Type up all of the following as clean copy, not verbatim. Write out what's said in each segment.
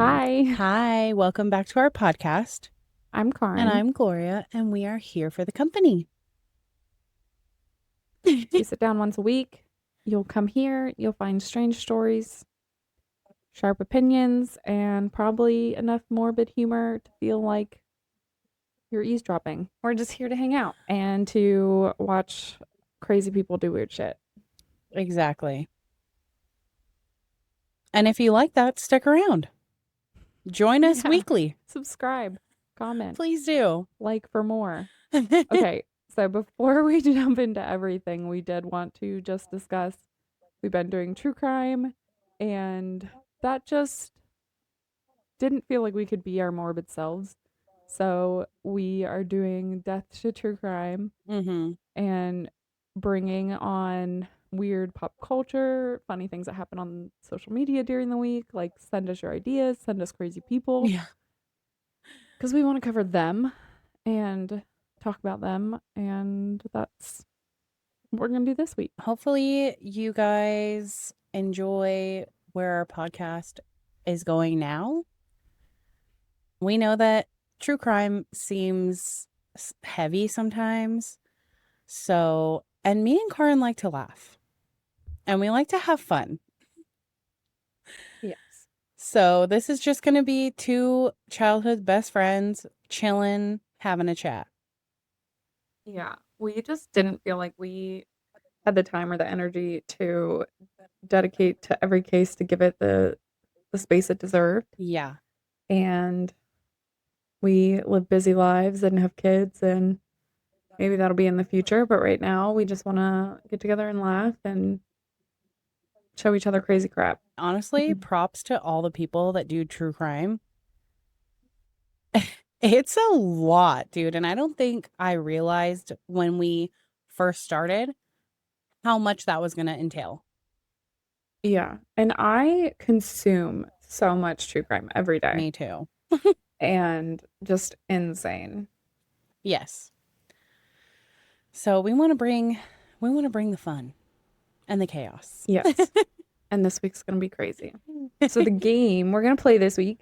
Hi, Hi, welcome back to our podcast. I'm And Karin. I'm Gloria, and we are here for the company. We sit down once a week. You'll come here, you'll find strange stories, sharp opinions, and probably enough morbid humor to feel like you're eavesdropping. We're just here to hang out and to watch crazy people do weird shit. Exactly. And if you like that, stick around. Join us Yeah, weekly. subscribe, comment, Please do. like for more. Okay, so before we jump into everything, we did want to just discuss we've been doing true crime, and that just didn't feel like we could be our morbid selves. So we are doing Death to True Crime Mm-hmm. and bringing on weird pop culture, funny things that happen on social media during the week. Like, send us your ideas, send us crazy people, Yeah. because we want to cover them and talk about them. And that's what we're going to do this week. Hopefully, you guys enjoy where our podcast is going now. We know that true crime seems heavy sometimes. So, and me and Karin like to laugh, and we like to have fun. Yes. So this is just going to be two childhood best friends chilling, having a chat. Yeah. We just didn't feel like we had the time or the energy to dedicate to every case to give it the space it deserved. Yeah. And we live busy lives and have kids, and maybe that'll be in the future. But right now, we just want to get together and laugh and show each other crazy crap. Honestly, props to all the people that do true crime. It's a lot, dude. And I don't think I realized when we first started how much that was going to entail. Yeah. And I consume so much true crime every day Me too. and just insane. Yes. So we want to bring the fun and the chaos. Yes. And this week's going to be crazy. So, the game we're going to play this week,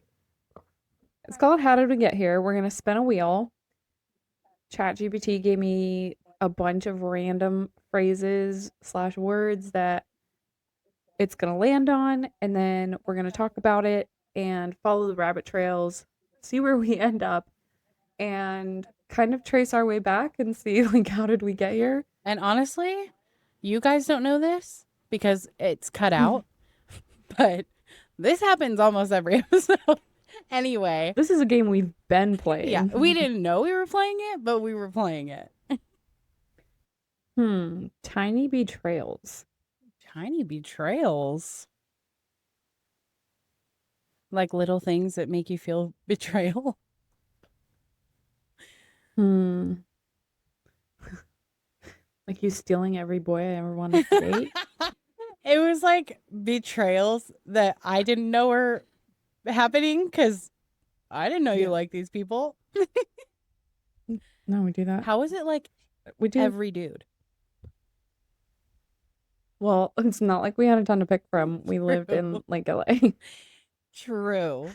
it's called How Did We Get Here? We're going to spin a wheel. ChatGPT gave me a bunch of random phrases slash words that it's going to land on, and then we're going to talk about it and follow the rabbit trails, see where we end up, and kind of trace our way back and see, like, how did we get here? And honestly, you guys don't know this because it's cut out, but this happens almost every episode. Anyway, This is a game we've been yeah, we playing. didn't know we were playing it, but we were playing it. Tiny betrayals. Tiny betrayals. Like little things that make you feel betrayal. Hmm. Like you stealing every boy I ever wanted to date. It was like betrayals that I didn't know were happening because I didn't know you Yeah. like these people. No, we do that. How is it like We do. every dude? Well, it's not like we had a ton to pick from. We lived in like LA. True.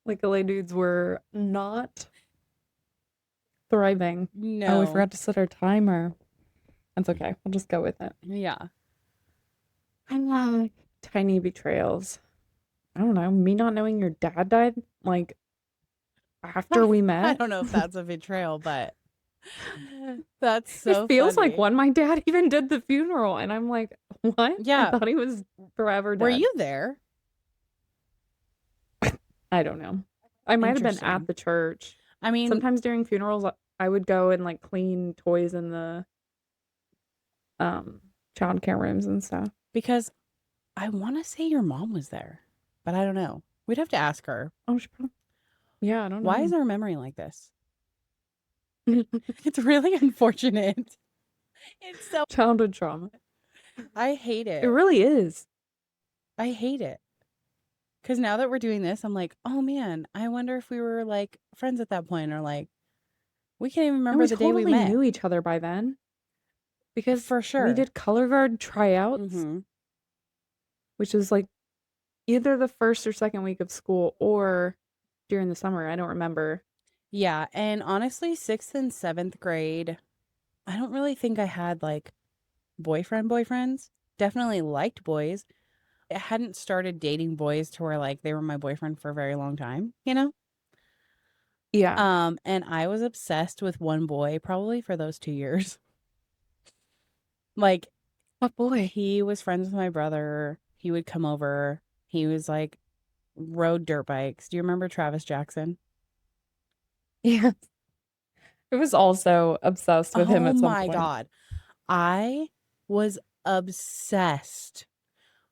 Like LA dudes were not thriving. Oh, we No. forgot to set our timer. That's okay. We'll just go with it. Yeah. I love tiny betrayals. I don't know. Me not knowing your dad died like after we I met. don't know if that's a betrayal, but that's It so feels like funny. one. My dad even did the funeral, and I'm like, what? I Yeah. thought he was forever Were dead. you there? I don't know. I might have been at Interesting. the church. I mean, Sometimes during funerals, I would go and like clean toys in the um childcare rooms and stuff. because I want to say your mom was there, but I don't know. We'd have to ask her. Oh, yeah, I don't Why is know. our memory like this? It's really unfortunate. It's so. Childhood trauma. I hate It it. really is. I hate it. Because now that we're doing this, I'm like, oh man, I wonder if we were like friends at that point or like, we can't even And remember we the day we totally met. knew each other by then because For we sure. did color guard tryouts, Mm-hmm. which is like either the first or second week of school or during the summer. I don't remember. Yeah, and honestly, 6th and 7th grade, I don't really think I had like boyfriends. Definitely liked boys. I hadn't started dating boys to where like they were my boyfriend for a very long time, you know? Yeah. And I was obsessed with one boy probably for those 2 years. Like What boy? he was friends with my brother. He would come over. He was like rode dirt bikes. Do you remember Travis Jackson? Yeah. I was also obsessed with him Oh at some my point. God. I was obsessed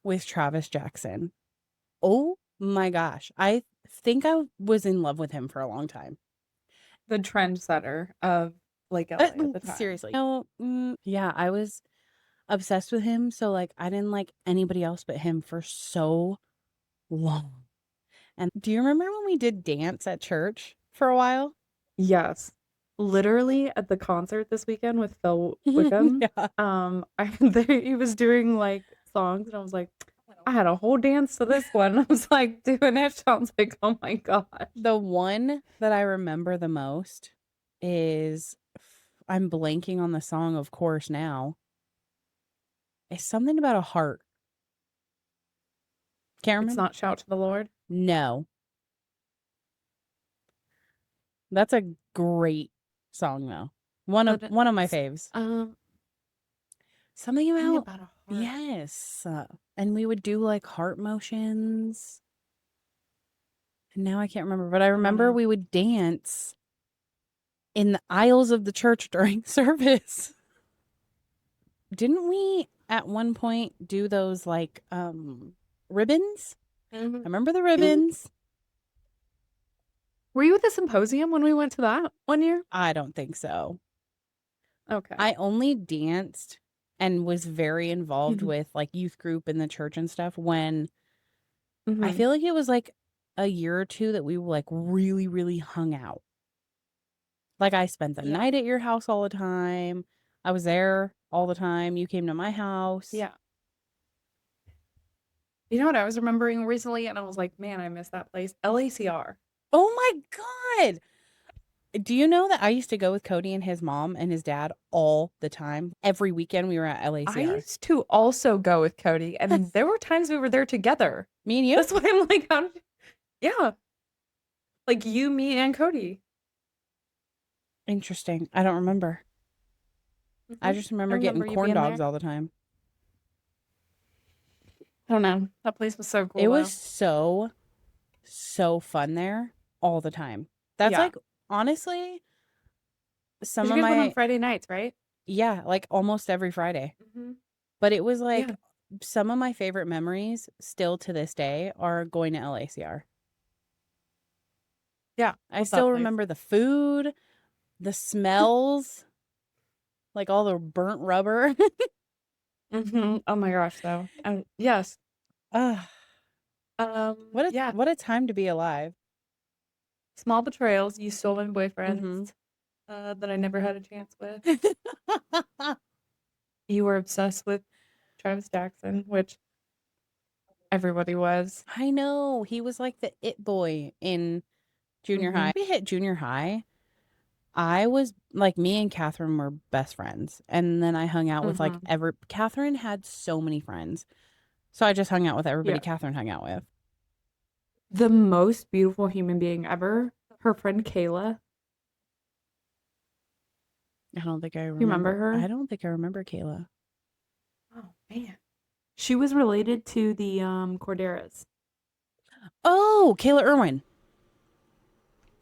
with Travis Jackson. Oh my gosh. I think I was in love with him for a long time. The trendsetter of Lake LA at the time. Seriously. No, yeah, I was obsessed with him. So, like, I didn't like anybody else but him for so long. And do you remember when we did dance at church for a while? Yes. Literally at the concert this weekend with Phil Wickham. Yeah. He was doing like songs and I was like, I had a whole dance to this one. I was like doing it. Sounds like, oh my gosh. The one that I remember the most is I'm blanking on the song, of course, now. It's something about a heart. Can't It's remember. not Shout to the Lord. No. That's a great song though. One of my faves. Something about a heart. yes. And we would do like heart motions. And now I can't remember, but I remember know. we would dance in the aisles of the church during service. Didn't we at one point do those like ribbons? I remember the ribbons. Were you at the symposium when we went to that one year? I don't think so. Okay. I only danced and was very involved with like youth group in the church and stuff when I feel like it was like a year or two that we like really, really hung out. Like I spent the night at your house all the time. I was there all the time. You came to my house. Yeah. You know what I was remembering recently? And I was like, man, I miss that place. LACR. Oh my God. Do you know that I used to go with Cody and his mom and his dad all the time? Every weekend we were at LACR. I used to also go with Cody, and there were times we were there together. Me and you? That's why I'm like, how did you... Yeah. Like you, me, and Cody. Interesting. I don't remember. I just remember getting corn dogs all the time. I don't know. That place was so cool. It was so fun there all the time. That's like honestly some of you guys my went on Friday nights, right? Yeah, like almost every Friday. But it was like some of my favorite memories still to this day are going to LACR. Yeah. I still remember the food, the smells, like all the burnt rubber. Oh my gosh, though. Yes. What a time to be alive. Small betrayals, you stolen boyfriends that I never had a chance with. You were obsessed with Travis Jackson, which everybody was. I know. He was like the it boy in junior high. We hit junior high. I was like, me and Catherine were best friends. And then I hung out with like Catherine had so many friends. So I just hung out with everybody Catherine hung out with. The most beautiful human being ever, her friend Kayla. I don't think I remember. You remember her? I don't think I remember Kayla. Oh, man. She was related to the Corderas. Oh, Kayla Irwin.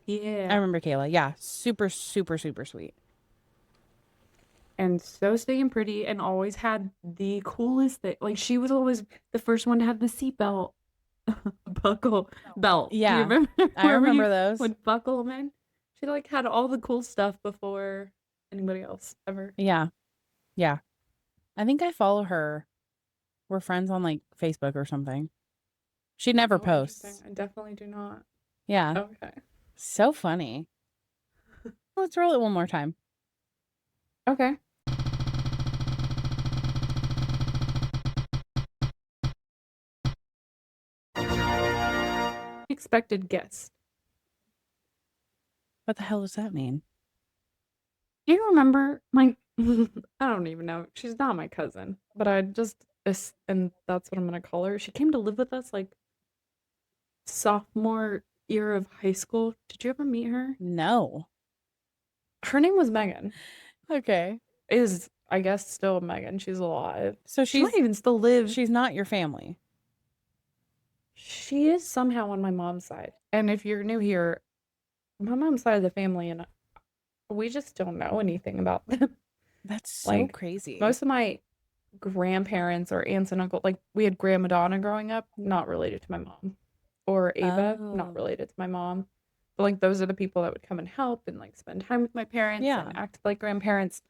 Yeah. I remember Kayla. Yeah. Super, super, super sweet. And so stinking pretty and always had the coolest thing. Like, she was always the first one to have the seatbelt buckle belt. Yeah. Do you remember? I remember those. Would buckle them in. She like had all the cool stuff before anybody else ever. Yeah. Yeah. I think I follow her. We're friends on like Facebook or something. She never posts. I definitely do not. Yeah. Okay. So funny. Let's roll it one more time. Okay. unexpected guest. What the hell does that mean? Do you remember my I don't even know. She's not my cousin, but and that's what I'm gonna call her. She came to live with us like sophomore year of high school. Did you ever meet her? No. Her name was Megan. Okay. Is I guess still Megan. She's alive. So She might even still live. she's not your family. She is somehow on my mom's side. And if you're new here, my mom's side of the family and we just don't know anything about them. That's so Like crazy. most of my grandparents or aunts and uncles, like we had Grandma Donna growing up, not related to my mom. Or Ava, not Oh. related to my mom. But like those are the people that would come and help and like spend time with my parents Yeah. and act like grandparents.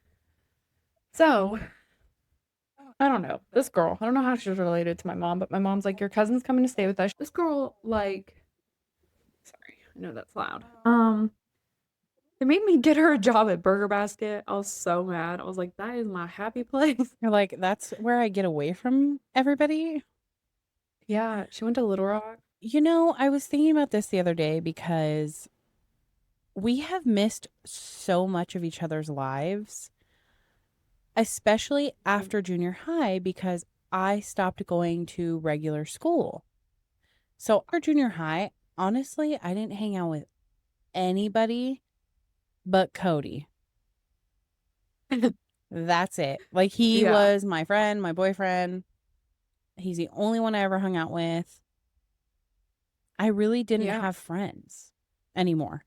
So I don't know. This girl, I don't know how she's related to my mom, but my mom's like, your cousin's coming to stay with us. This girl, like, sorry, I know that's loud. They made me get her a job at Burger Basket. I was so mad. I was like, that is my happy place. You're like, that's where I get away from everybody. Yeah, she went to Little Rock. You know, I was thinking about this the other day because we have missed so much of each other's lives, especially after junior high, because I stopped going to regular school. So, after junior high, honestly, I didn't hang out with anybody but Cody. That's it. Like, he Yeah. was my friend, my boyfriend. He's the only one I ever hung out with. I really didn't Yeah. have friends anymore.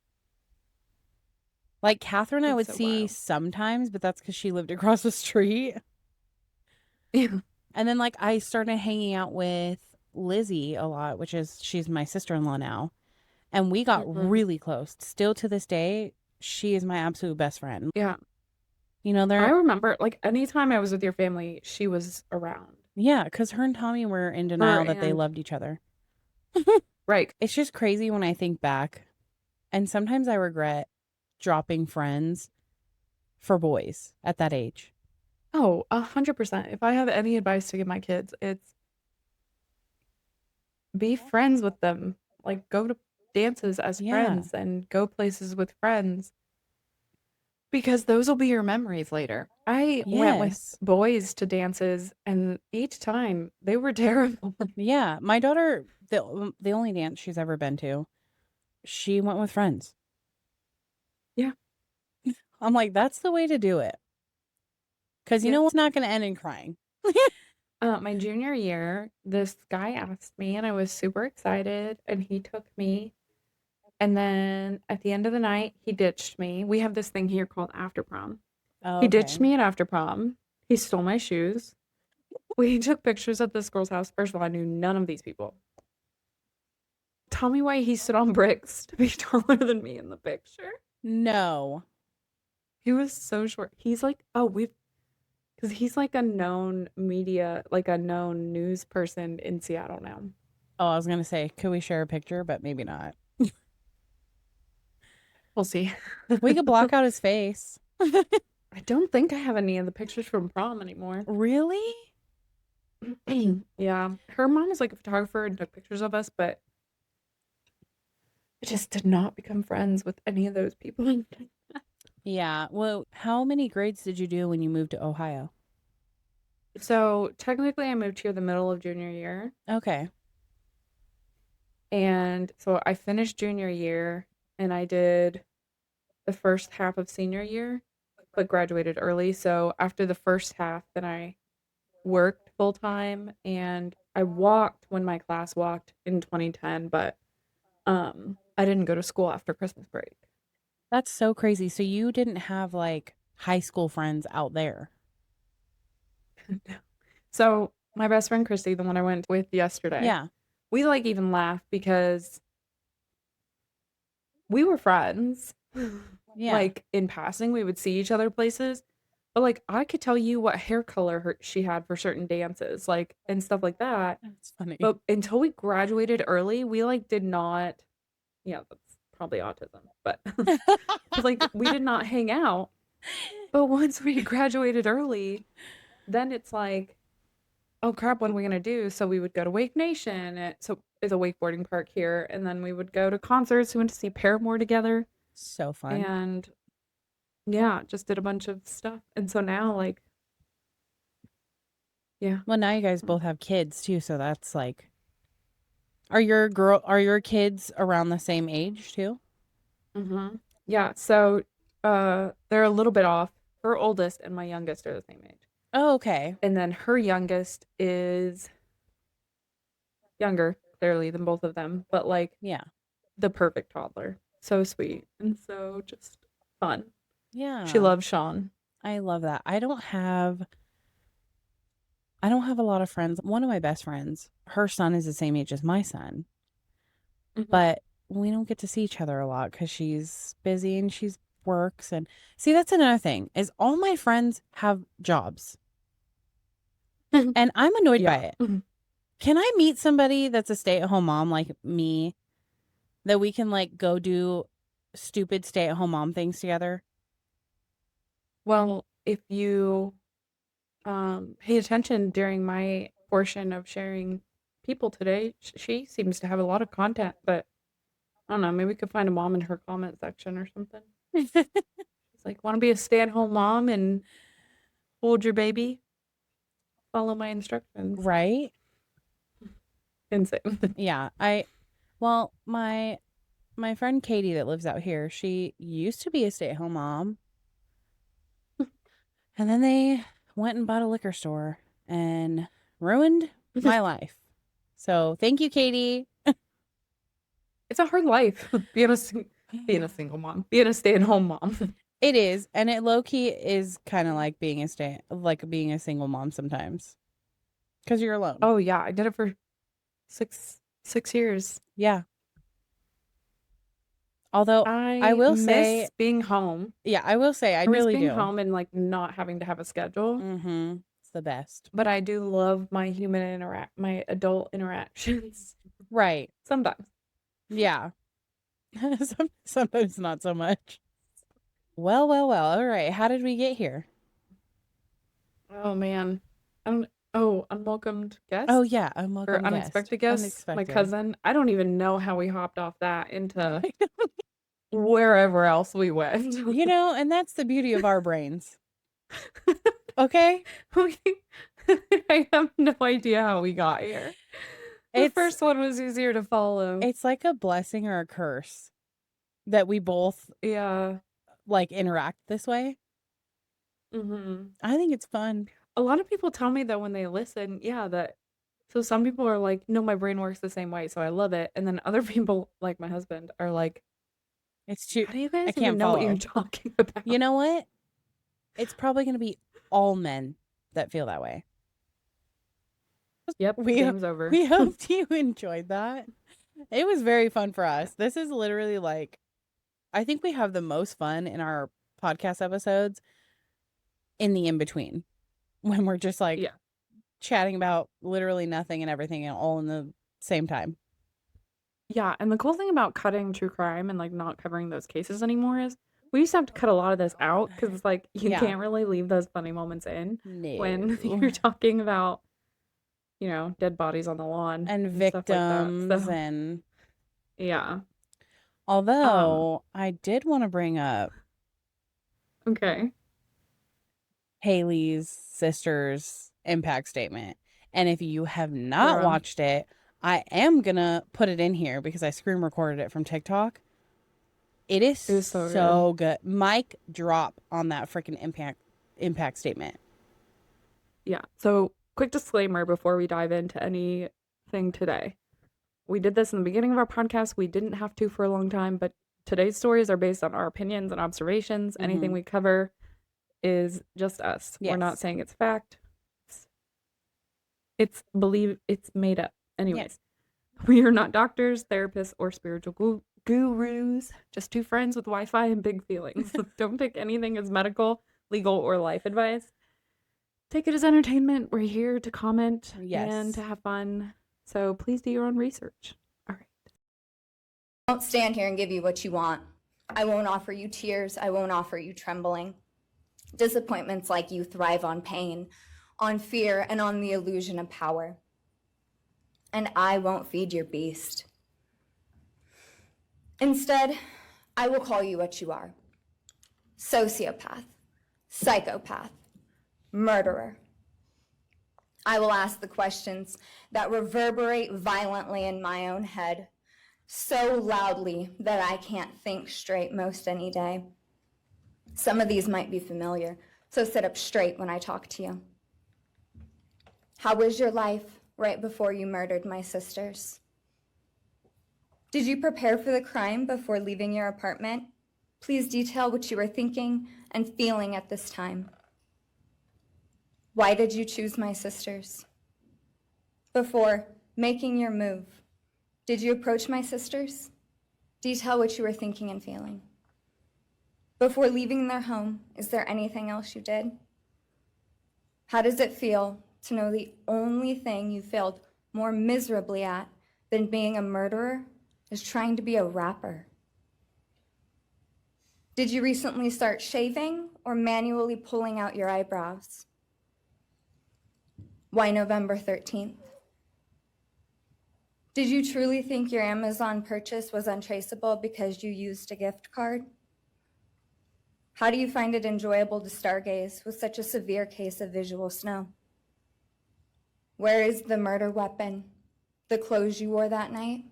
Like Catherine, I That's would so see wild. sometimes, but that's because she lived across the street. Yeah. And then, like, I started hanging out with Lizzie a lot, she's my sister-in-law now. And we got really close. Still to this day, she is my absolute best friend. Yeah. You know, I remember, like, anytime I was with your family, she was around. Yeah, because her and Tommy were in denial that they loved each other. Right. It's just crazy when I think back. And sometimes I regret dropping friends for boys at that age. Oh, 100%. If I have any advice to give my kids, it's be friends with them. Like, go to dances as friends and go places with friends. Because those will be your memories later. I went with boys to dances, and each time they were terrible. Yeah. My daughter, the only dance she's ever been to, she went with friends. Yeah. I'm like, that's the way to do it. Because you know what's not going to end in crying. My junior year, this guy asked me, and I was super excited, and he took me. And then at the end of the night, he ditched me. We have this thing here called after prom. He ditched me at after prom. He stole my shoes. We took pictures at this girl's house. First of all, I knew none of these people. Tell me why he stood on bricks to be taller than me in the picture. No. He was so short. He's like, because he's like a known media, like a known news person in Seattle now. Oh, I was going to say, could we share a picture? But maybe not. We'll see. We could block out his face. I don't think I have any of the pictures from prom anymore. Really? Yeah. Her mom was like a photographer and took pictures of us, but I just did not become friends with any of those people. Yeah. Well, how many grades did you do when you moved to Ohio? So technically I moved here the middle of junior year. Okay. And so I finished junior year and I did the first half of senior year, but graduated early. So after the first half, then I worked full time and I walked when my class walked in 2010, but I didn't go to school after Christmas break. That's so crazy. So you didn't have like high school friends out there? So my best friend Christy, the one I went with yesterday, Yeah. we like even laugh because we were friends. Yeah. Like in passing, we would see each other places, but like I could tell you what hair color she had for certain dances, like and stuff like that. That's funny. But until we graduated early, we like did not. Yeah, that's probably autism, but like we did not hang out. But once we graduated early, then it's like, oh crap, what are we gonna do? So we would go to Wake Nation. So is a wakeboarding park here, and then we would go to concerts. We went to see Paramore together, So fun. and yeah, just did a bunch of stuff. And so now, like, yeah. Well, now you guys both have kids too, so that's like, are your kids around the same age too? Mm-hmm. Yeah, so they're a little bit off. Her oldest and my youngest are the same age. Oh, okay. And then her youngest is younger, clearly, than both of them, but like Yeah. the perfect toddler. So sweet and so just fun. She Yeah. loves Sean. I love that. I don't have a lot of friends. One of my best friends, her son is the same age as my son, Mhm. but we don't get to see each other a lot because she's busy and she's works. And see, that's another thing is all my friends have jobs and I'm annoyed by Yeah. it. Can I meet somebody that's a stay-at-home mom like me that we can like go do stupid stay-at-home mom things together? Well, if you pay attention during my portion of sharing people today, she seems to have a lot of content, but I don't know, maybe we could find a mom in her comment section or something. It's like, want to be a stay-at-home mom and hold your baby? Follow my instructions. Right? Insane. Yeah. Well, my friend Katie that lives out here, she used to be a stay-at-home mom. And then they went and bought a liquor store and ruined my life. So thank you, Katie. It's a hard life being a single mom, being a stay-at-home mom. It is, and it low key is kind of like being a single mom sometimes, because you're alone. Oh yeah, I did it for six years. Yeah. Although I will miss say, being home. yeah, I will say I miss really being do. home and like not having to have a schedule. Mm-hmm. It's the best. But I do love my adult interactions. Right. Sometimes. Yeah. Sometimes not so much. Well. All right. How did we get here? Oh man. Unwelcomed guest? Oh yeah, Or unwelcome guest. unexpected guest. My cousin. I don't even know how we hopped off that into wherever else we went. You know, and that's the beauty of our brains. Okay? I have no idea how we got here. The first one was easier to follow. It's like a blessing or a curse that we both like interact this way. Mm-hmm. I think it's fun. A lot of people tell me though when they listen, so some people are like, no, my brain works the same way, so I love it. And then other people, like my husband, are like, it's too, how do you guys I can't even know follow what you're talking about? You know what? It's probably going to be all men that feel that way. Yep, game's over. We hoped you enjoyed that. It was very fun for us. This is literally like, I think we have the most fun in our podcast episodes in the in-between when we're just like chatting about literally nothing and everything and all in the same time. Yeah, and the cool thing about cutting true crime and like not covering those cases anymore is we used to have to cut a lot of this out because it's like you can't really leave those funny moments in when you're talking about, dead bodies on the lawn and victims stuff like that. and yeah. Although I did want to bring up Haley's sister's impact statement. And if you have not watched it, I am going to put it in here because I screen recorded it from TikTok. It is so good. Mic drop on that freaking impact statement. Yeah. So quick disclaimer before we dive into anything today. We did this in the beginning of our podcast. We didn't have to for a long time, but today's stories are based on our opinions and observations. Mm-hmm. Anything we cover is just us. Yes. We're not saying it's fact. It's made up. Anyways, we are not doctors, therapists, or spiritual gurus. Just two friends with Wi-Fi and big feelings. Don't take anything as medical, legal, or life advice. Take it as entertainment. We're here to comment and to have fun. So please do your own research. All right. I won't stand here and give you what you want. I won't offer you tears. I won't offer you trembling. Disappointments like you thrive on pain, on fear, and on the illusion of power. and I won't feed your beast. Instead, I will call you what you are: sociopath, psychopath, murderer. I will ask the questions that reverberate violently in my own head, so loudly that I can't think straight most any day. Some of these might be familiar, so sit up straight when I talk to you. How was your life right before you murdered my sisters? Did you prepare for the crime before leaving your apartment? Please detail what you were thinking and feeling at this time. Why did you choose my sisters? Before making your move, did you approach my sisters? Detail what you were thinking and feeling. Before leaving their home, is there anything else you did? How does it feel to know the only thing you failed more miserably at than being a murderer is trying to be a rapper? Did you recently start shaving or manually pulling out your eyebrows? Why November 13th? Did you truly think your Amazon purchase was untraceable because you used a gift card? How do you find it enjoyable to stargaze with such a severe case of visual snow? Where is the murder weapon, the clothes you wore that night?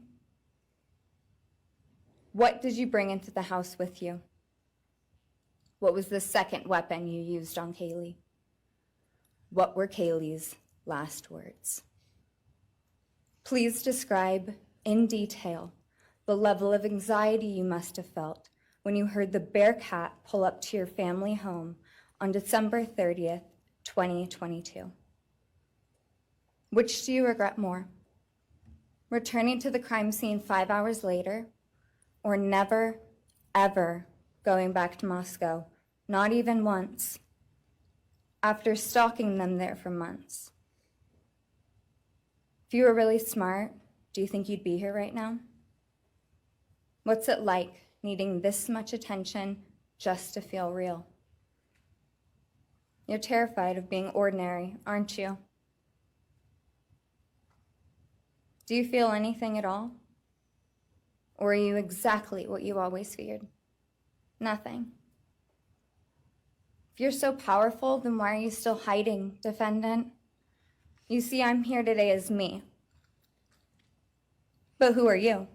What did you bring into the house with you? What was the second weapon you used on Kaylee? What were Kaylee's last words? Please describe in detail the level of anxiety you must have felt when you heard the Bearcat pull up to your family home on December 30th, 2022. Which do you regret more? Returning to the crime scene 5 hours later, or never, ever going back to Moscow, not even once, after stalking them there for months? If you were really smart, do you think you'd be here right now? What's it like needing this much attention just to feel real? You're terrified of being ordinary, aren't you? Do you feel anything at all? Or are you exactly what you always feared? Nothing. If you're so powerful, then why are you still hiding, defendant? You see, I'm here today as me. But who are you?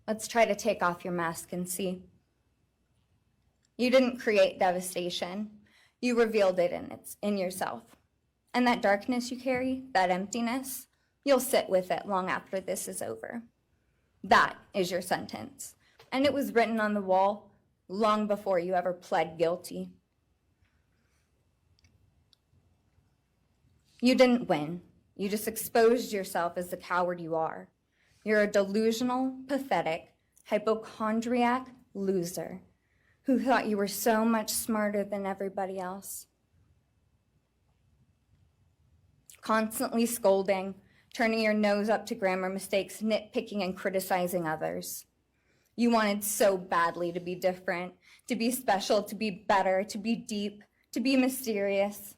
Let's try to take off your mask and see. You didn't create devastation. You revealed it in yourself. And that darkness you carry, that emptiness, you'll sit with it long after this is over. That is your sentence. And it was written on the wall long before you ever pled guilty. You didn't win. You just exposed yourself as the coward you are. You're a delusional, pathetic, hypochondriac loser who thought you were so much smarter than everybody else. Constantly scolding, turning your nose up to grammar mistakes, nitpicking and criticizing others. You wanted so badly to be different, to be special, to be better, to be deep, to be mysterious.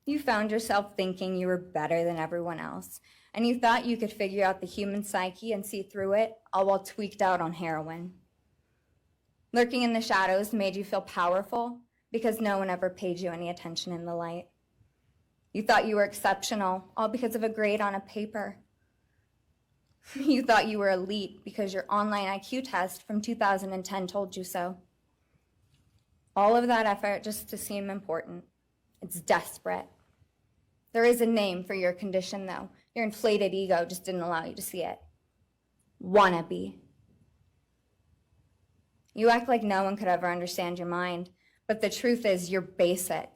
You found yourself thinking you were better than everyone else, and you thought you could figure out the human psyche and see through it, all while tweaked out on heroin. Lurking in the shadows made you feel powerful because no one ever paid you any attention in the light. You thought you were exceptional, all because of a grade on a paper. You thought you were elite because your online IQ test from 2010 told you so. All of that effort just to seem important. It's desperate. There is a name for your condition, though. Your inflated ego just didn't allow you to see it. Wannabe. You act like no one could ever understand your mind, but the truth is you're basic.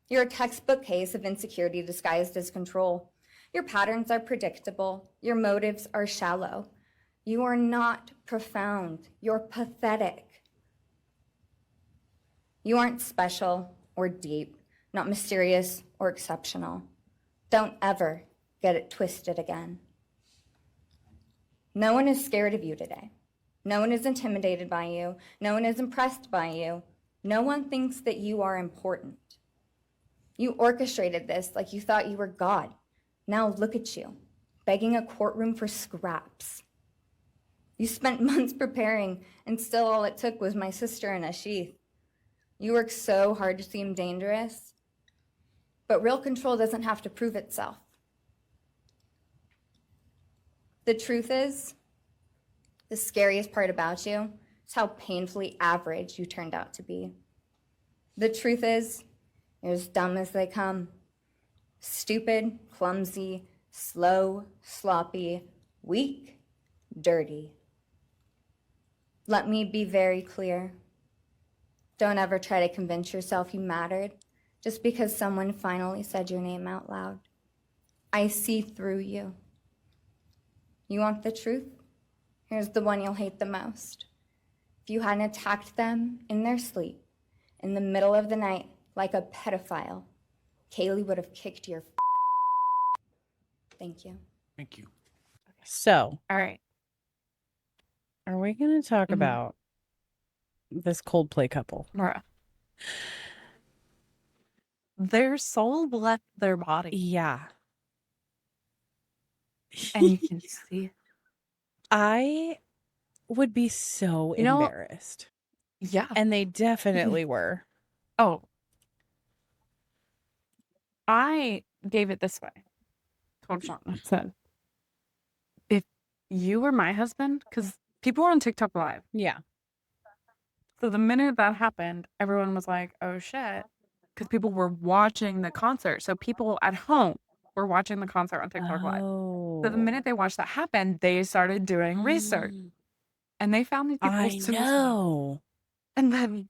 You're a textbook case of insecurity disguised as control. Your patterns are predictable. Your motives are shallow. You are not profound. You're pathetic. You aren't special or deep, not mysterious or exceptional. Don't ever get it twisted again. No one is scared of you today. No one is intimidated by you. No one is impressed by you. No one thinks that you are important. You orchestrated this like you thought you were God. Now look at you, begging a courtroom for scraps. You spent months preparing, and still all it took was my sister in a sheath. You worked so hard to seem dangerous, but real control doesn't have to prove itself. The truth is, the scariest part about you is how painfully average you turned out to be. The truth is, you're as dumb as they come. Stupid, clumsy, slow, sloppy, weak, dirty. Let me be very clear. Don't ever try to convince yourself you mattered just because someone finally said your name out loud. I see through you. You want the truth? Here's the one you'll hate the most. If you hadn't attacked them in their sleep, in the middle of the night, like a pedophile, Kaylee would have kicked your Thank you. Thank you. So, All right. are we going to talk Mhm. about this Coldplay couple? Bruh. Their soul left their body, Yeah. and you can see it. I would be so You know- embarrassed. Yeah. And they definitely were. Oh, I gave it this way. Told Sean, I said, if you were my husband, because people were on TikTok Live. Yeah. So the minute that happened, everyone was like, oh shit. Because people were watching the concert. So people at home were watching the concert on TikTok Live. Oh. So the minute they watched that happen, they started doing research. And they found these people I suicide. know. And then,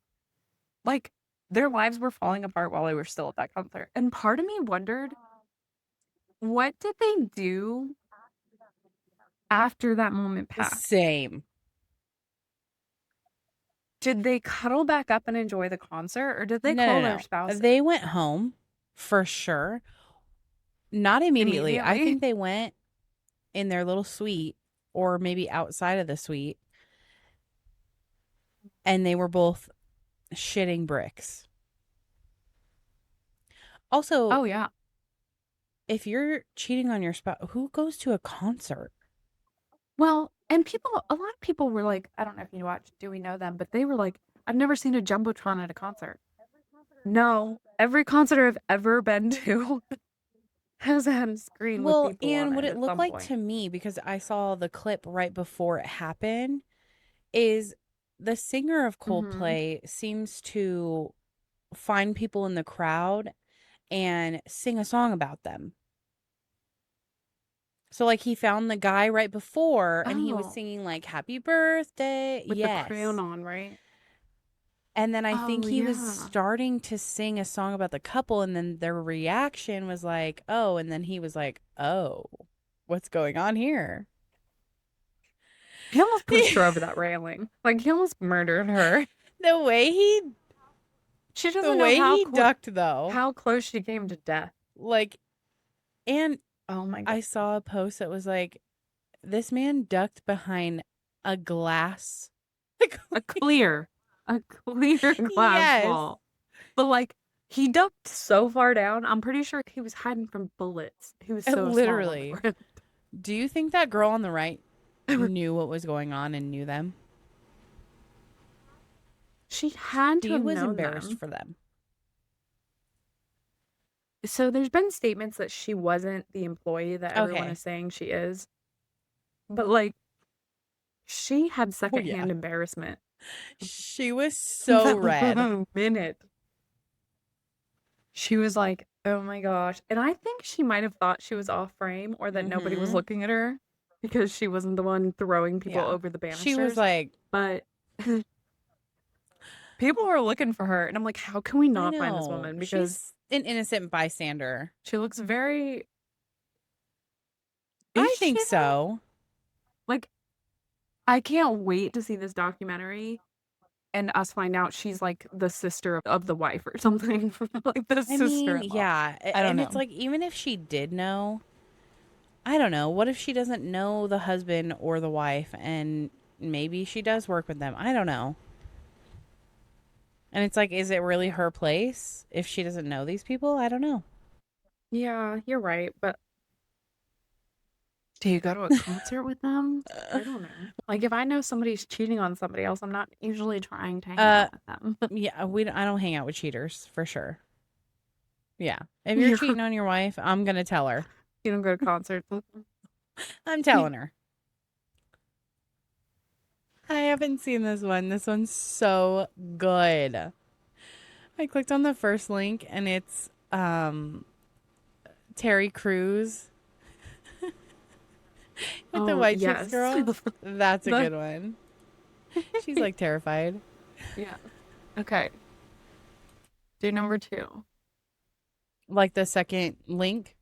like, their lives were falling apart while they were still at that concert. And part of me wondered, what did they do after that moment passed? Same. Did they cuddle back up and enjoy the concert, or did they No, call no, their no. spouse? They went home for sure. Not immediately. I Immediately? think they went in their little suite or maybe outside of the suite. And they were both shitting bricks. Also, Oh, yeah. if you're cheating on your spouse, who goes to a concert? Well, and a lot of people were like, I don't know if you watch Do We Know Them, but they were like, I've never seen a Jumbotron at a concert. No, every concert I've ever been to has had a screen with Well, people and on what it it at looked some like point. to me, because I saw the clip right before it happened, is the singer of Coldplay seems to find people in the crowd and sing a song about them. So, like, he found the guy right before, and he was Oh. singing, like, happy birthday. With Yes. the crayon on, right? And then I think Oh, he was yeah. starting to sing a song about the couple, and then their reaction was like, oh, and then he was like, oh, what's going on here? He almost pushed her over that railing. Like, he almost murdered her. The way he She doesn't know ducked, though. how close she came to death. Like, and Oh my God. I saw a post that was like, this man ducked behind a glass. a clear glass Yes. wall. But like, he ducked so far down, I'm pretty sure he was hiding from bullets. He was so small on the Literally. ground. Do you think that girl on the right knew what was going on and knew them? She had to She have was known embarrassed them. for them. So there's been statements that she wasn't the employee that everyone Okay. is saying she is. But like, she had secondhand embarrassment. She was so red. Minute. She was like, oh my gosh. And I think she might have thought she was off frame or that nobody was Mhm. looking at her because she wasn't the one throwing people Yeah. over the banisters. She was like, but people were looking for her. And I'm like, how can we I not find this know. woman? Because She's an innocent bystander. she looks very. I Is think she, though? so. Like, I can't wait to see this documentary and us find out she's like the sister of the wife or something. Like the I sister. mean, yeah. I don't and it's know. like, even if she did know, I don't know. What if she doesn't know the husband or the wife and maybe she does work with them? I don't know. And it's like, is it really her place if she doesn't know these people? I don't know. Yeah, you're right. But Do you go to a concert with them? I don't know. Like, if I know somebody's cheating on somebody else, I'm not usually trying to hang out with them. Yeah, I don't hang out with cheaters for sure. Yeah. If you're cheating on your wife, I'm going to tell her. You don't go to concerts with them? I'm telling her. I haven't seen this one. This one's so good. I clicked on the first link and it's Terry Crews with the white chicks girl. That's a good one. She's like terrified. Yeah. Okay. Do number 2. Like the second link.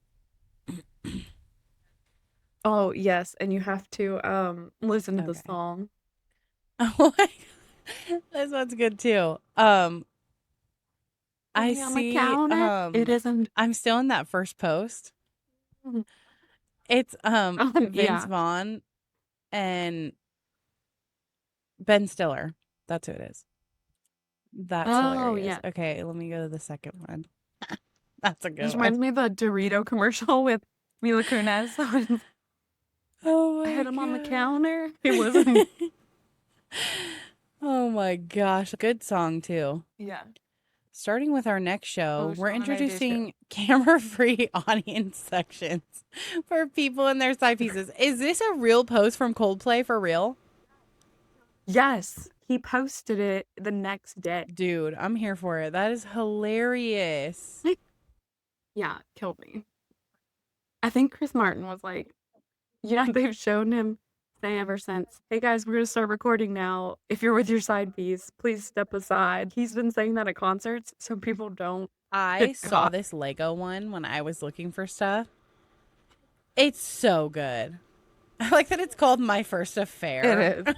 Oh, yes. And you have to listen to the Okay. song. Oh my God. This one's good too. I see it isn't. I'm still in that first post. Mhm. It's Vince Yeah. Vaughn and Ben Stiller. That's who it is. That's hilarious. Yeah. Okay, let me go to the second one. That's a good This one. reminds me of the Dorito commercial with Mila Kunis. Oh my I had him on the God. counter. It wasn't. Oh my gosh. Good song too. Yeah. Starting with our next show, we're Sean and I do too. introducing camera-free audience sections for people and their side pieces. Is this a real post from Coldplay for real? Yes. He posted it the next day. Dude, I'm here for it. That is hilarious. Yeah, killed me. I think Chris Martin was like, they've shown him saying ever since, hey guys, we're going to start recording now. If you're with your side piece, please step aside. He's been saying that at concerts so people don't. I saw this Lego one when I was looking for stuff. It's so good. I like that it's called My First Affair. It is.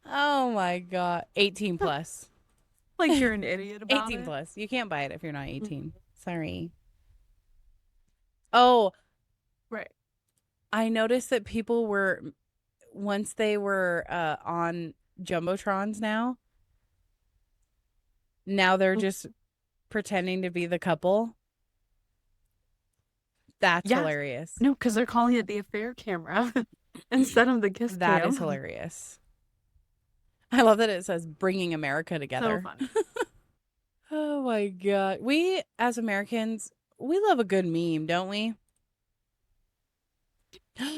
Oh my God. 18 plus. Like you're an idiot about 18 it. plus. You can't buy it if you're not 18. Sorry. Oh, Right. I noticed that people were, once they were on Jumbotrons now they're just pretending to be the couple. That's hilarious. No, because they're calling it the affair camera instead of the kiss That cam. is hilarious. I love that it says bringing America together. So funny. Oh my God. We, as Americans, we love a good meme, don't we?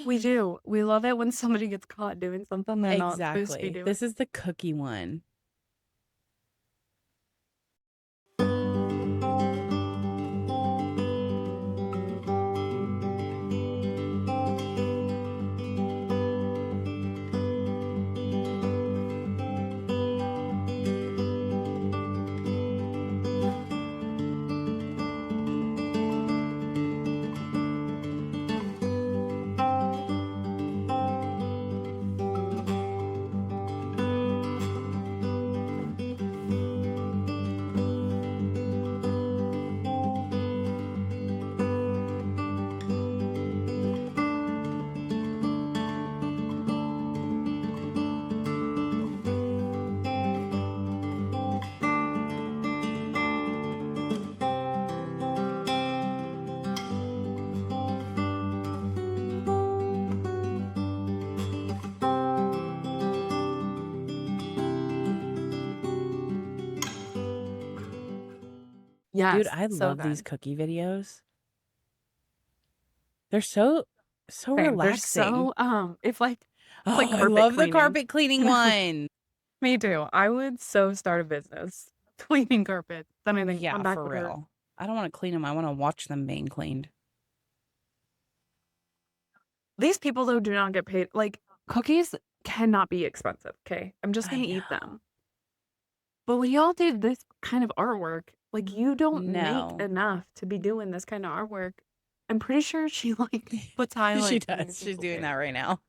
We do. We love it when somebody gets caught doing something they're not supposed to be doing. This is the cookie one. Yes, Dude, I so love these good. cookie videos. They're so Same. relaxing. They're so it's like I carpet love the cleaning. carpet cleaning one. Me too. I would so start a business cleaning carpet. Then I think Yeah, I'm back for with her. real. I don't want to clean them. I want to watch them being cleaned. These people though do not get paid. Like cookies cannot be expensive. Okay, I'm just I gonna eat know. them. But when y'all do this kind of artwork, like you don't No. make enough to be doing this kind of artwork. I'm pretty sure she like puts highlights. She in does. these She's people's doing that hair. right now.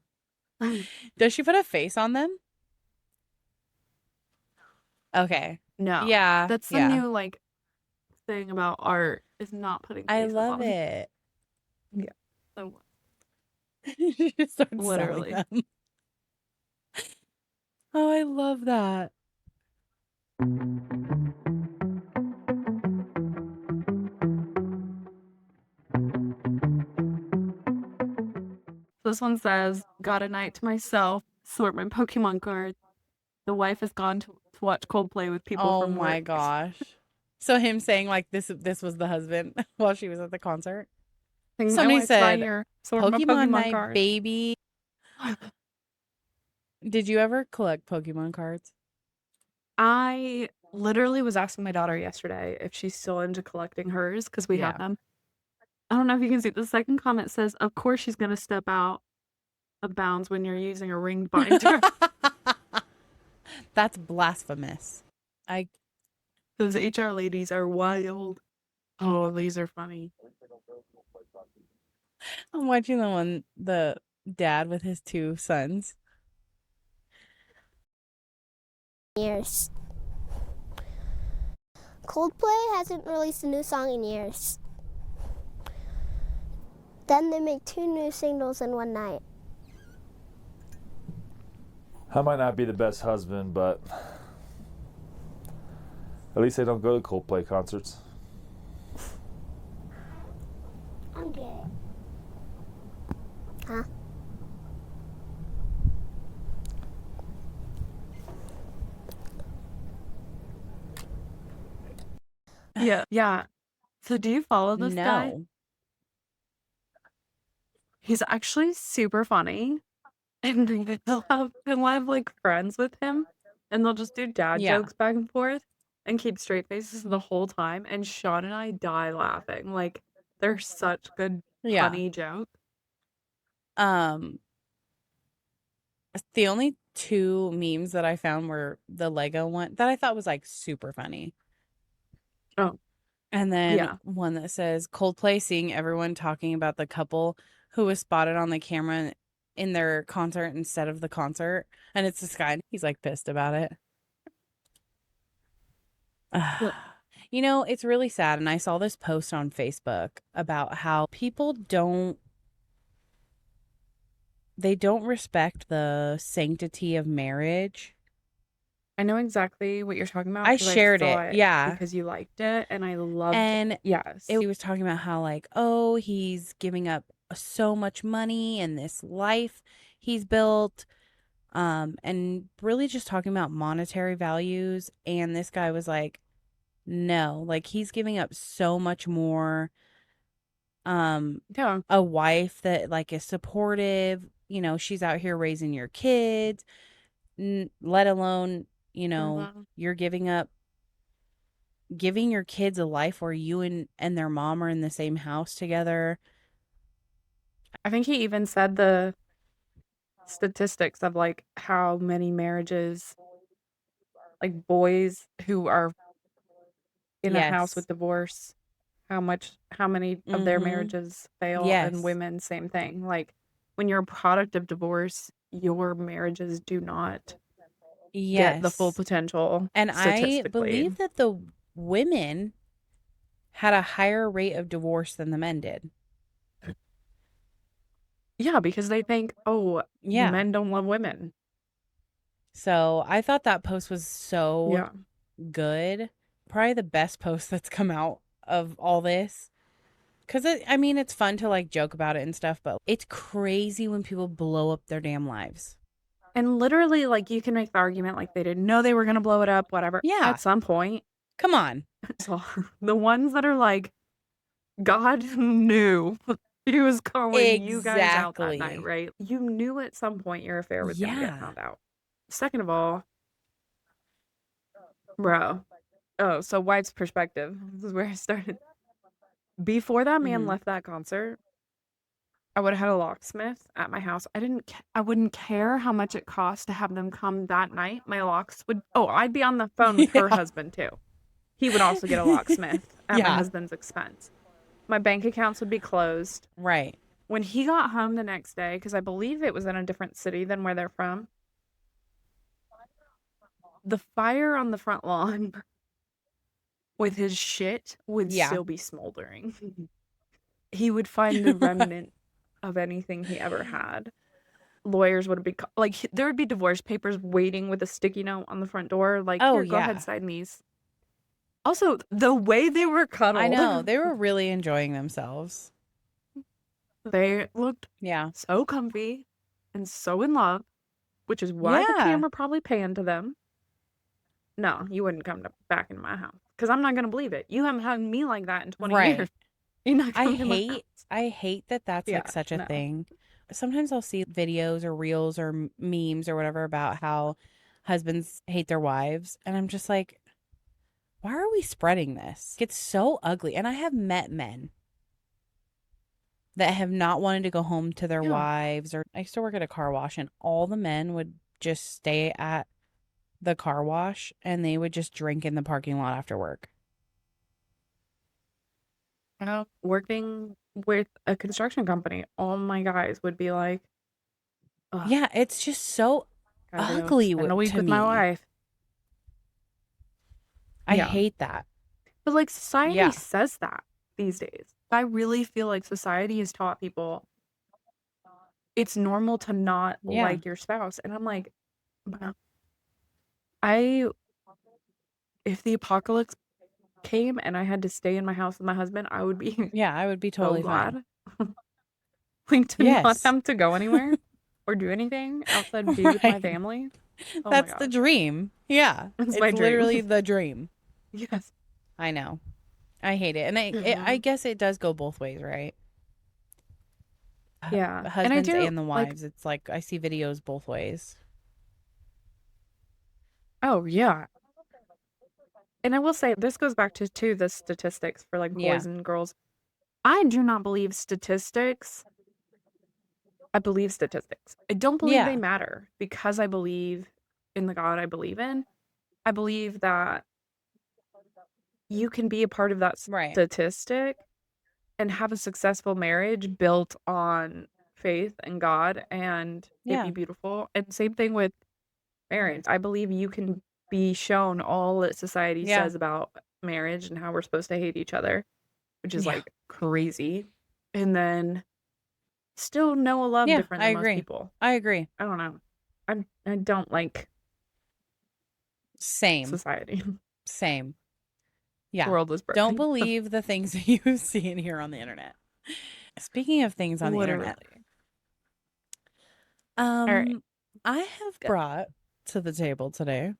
Does she put a face on them? Okay. No. Yeah. That's the new like thing about art is not putting I faces love on. it. Yeah. So She just starts Literally. selling them. Oh, I love that. This one says, got a night to myself, sort my Pokemon cards. The wife has gone to watch Coldplay with people Oh from my work. gosh. So him saying like this was the husband while she was at the concert. Think my Somebody wife's not said, here. Sort my Pokemon Pokemon night, cards. baby. Did you ever collect Pokemon cards? I literally was asking my daughter yesterday if she's still into collecting hers because we Yeah. have them. I don't know if you can see. The second comment says, of course she's going to step out of bounds when you're using a ring binder. That's blasphemous. Those HR ladies are wild. Oh, these are funny. I'm watching the dad with his 2 sons. Years. Coldplay hasn't released a new song in years. Then they make 2 new singles in one night. I might not be the best husband, but at least I don't go to Coldplay concerts. I'm gay. Huh? Yeah. So do you follow this guy? No. He's actually super funny. And they'll have like friends with him and they'll just do dad Yeah. jokes back and forth and keep straight faces the whole time. And Sean and I die laughing. Like they're such good Yeah. funny jokes. The only 2 memes that I found were the Lego one that I thought was like super funny. Oh. And then Yeah. one that says Coldplay seeing everyone talking about the couple who was spotted on the camera in their concert instead of the concert. And it's this guy, and he's like pissed about it. You know, it's really sad. And I saw this post on Facebook about how people don't respect the sanctity of marriage. I know exactly what you're talking about. I 'cause shared saw it, yeah. Because you liked it and I loved And it. Yes. he was talking about how like, oh, he's giving up so much money and this life he's built, and really just talking about monetary values. And this guy was like, no, like he's giving up so much more. Yeah. A wife that like is supportive, you know, she's out here raising your kids, let alone, you know, Mhm. you're giving your kids a life where you and their mom are in the same house together. I think he even said the statistics of like how many marriages, like boys who are in a house Yes. with divorce, how many of their Mhm. marriages fail, Yes. and women, same thing. Like when you're a product of divorce, your marriages do not get the full Yes. potential And I statistically. believe that the women had a higher rate of divorce than the men did. Yeah, because they think, oh, Yeah. men don't love women. So I thought that post was so Yeah. good. Probably the best post that's come out of all this. Because, I mean, it's fun to like joke about it and stuff, but it's crazy when people blow up their damn lives. And literally, like, you can make the argument like they didn't know they were going to blow it up, whatever. Yeah. At some point. Come on. So the ones that are like, God knew he was calling you guys out that night, Exactly. right? You knew at some point your affair was going to get Yeah. found out. Second of all, bro. Oh, so wife's perspective. This is where I started. Before that man Mhm. left that concert, I would have had a locksmith at my house. I wouldn't care how much it cost to have them come that night. My locks would, I'd be on the phone with her Yeah. husband too. He would also get a locksmith at my Yeah. husband's expense. My bank accounts would be closed. Right. When he got home the next day, because I believe it was in a different city than where they're from, the fire on the front lawn with his shit would Yeah. still be smoldering. He would find the remnant of anything he ever had. Lawyers would be there would be divorce papers waiting with a sticky note on the front door. Like, Oh, here, go yeah. ahead, sign these. Also, the way they were cuddled. I know. They were really enjoying themselves. They looked Yeah. so comfy and so in love, which is why the Yeah. camera probably panned to them. No, you wouldn't come back in my house because I'm not going to believe it. You haven't hugged me like that in 20 years. Right. You're not I coming to my house. hate that that's like Yeah, such a no. thing. Sometimes I'll see videos or reels or memes or whatever about how husbands hate their wives. And I'm just like, why are we spreading this? It's so ugly. And I have met men that have not wanted to go home to their Yeah. wives. Or I used to work at a car wash, and all the men would just stay at the car wash and they would just drink in the parking lot after work. Working with a construction company, all my guys would be like, "Ugh, Yeah, it's just so gotta go ugly spend a week to with my me. wife." I Yeah. hate that. But like society Yeah. says that these days. I really feel like society has taught people it's normal to not Yeah. like your spouse. And I'm like, I if the apocalypse came and I had to stay in my house with my husband, I would be Yeah, I would be so totally fine. glad. Like to not Yes. have to go anywhere or do anything outside of be with my Right. family. Oh my That's the gosh. dream. Yeah. It's It's my dream. literally the dream. Yes. I know. I hate it. And I guess it does go both ways, right? Yeah. And I Husbands do and the like, wives. It's like I see videos both ways. oh yeah. And I will say this goes back to the statistics for like Yeah. boys and girls. I do not believe statistics. I believe statistics. I don't believe they Yeah. matter because I believe in the God I believe in. I believe that you can be a part of that Right. statistic and have a successful marriage built on faith and God and it Yeah. be beautiful. And same thing with marriage. I believe you can be shown all that society Yeah. says about marriage and how we're supposed to hate each other, which is Yeah. like crazy. And then still know a love Yeah, different I than most agree. people. I agree. I don't know. I don't like Same. society. Same. The Yeah. world is broken. Don't believe the things that you see and hear on the internet. Speaking of things on the internet, Literally. I have Good. brought to the table today.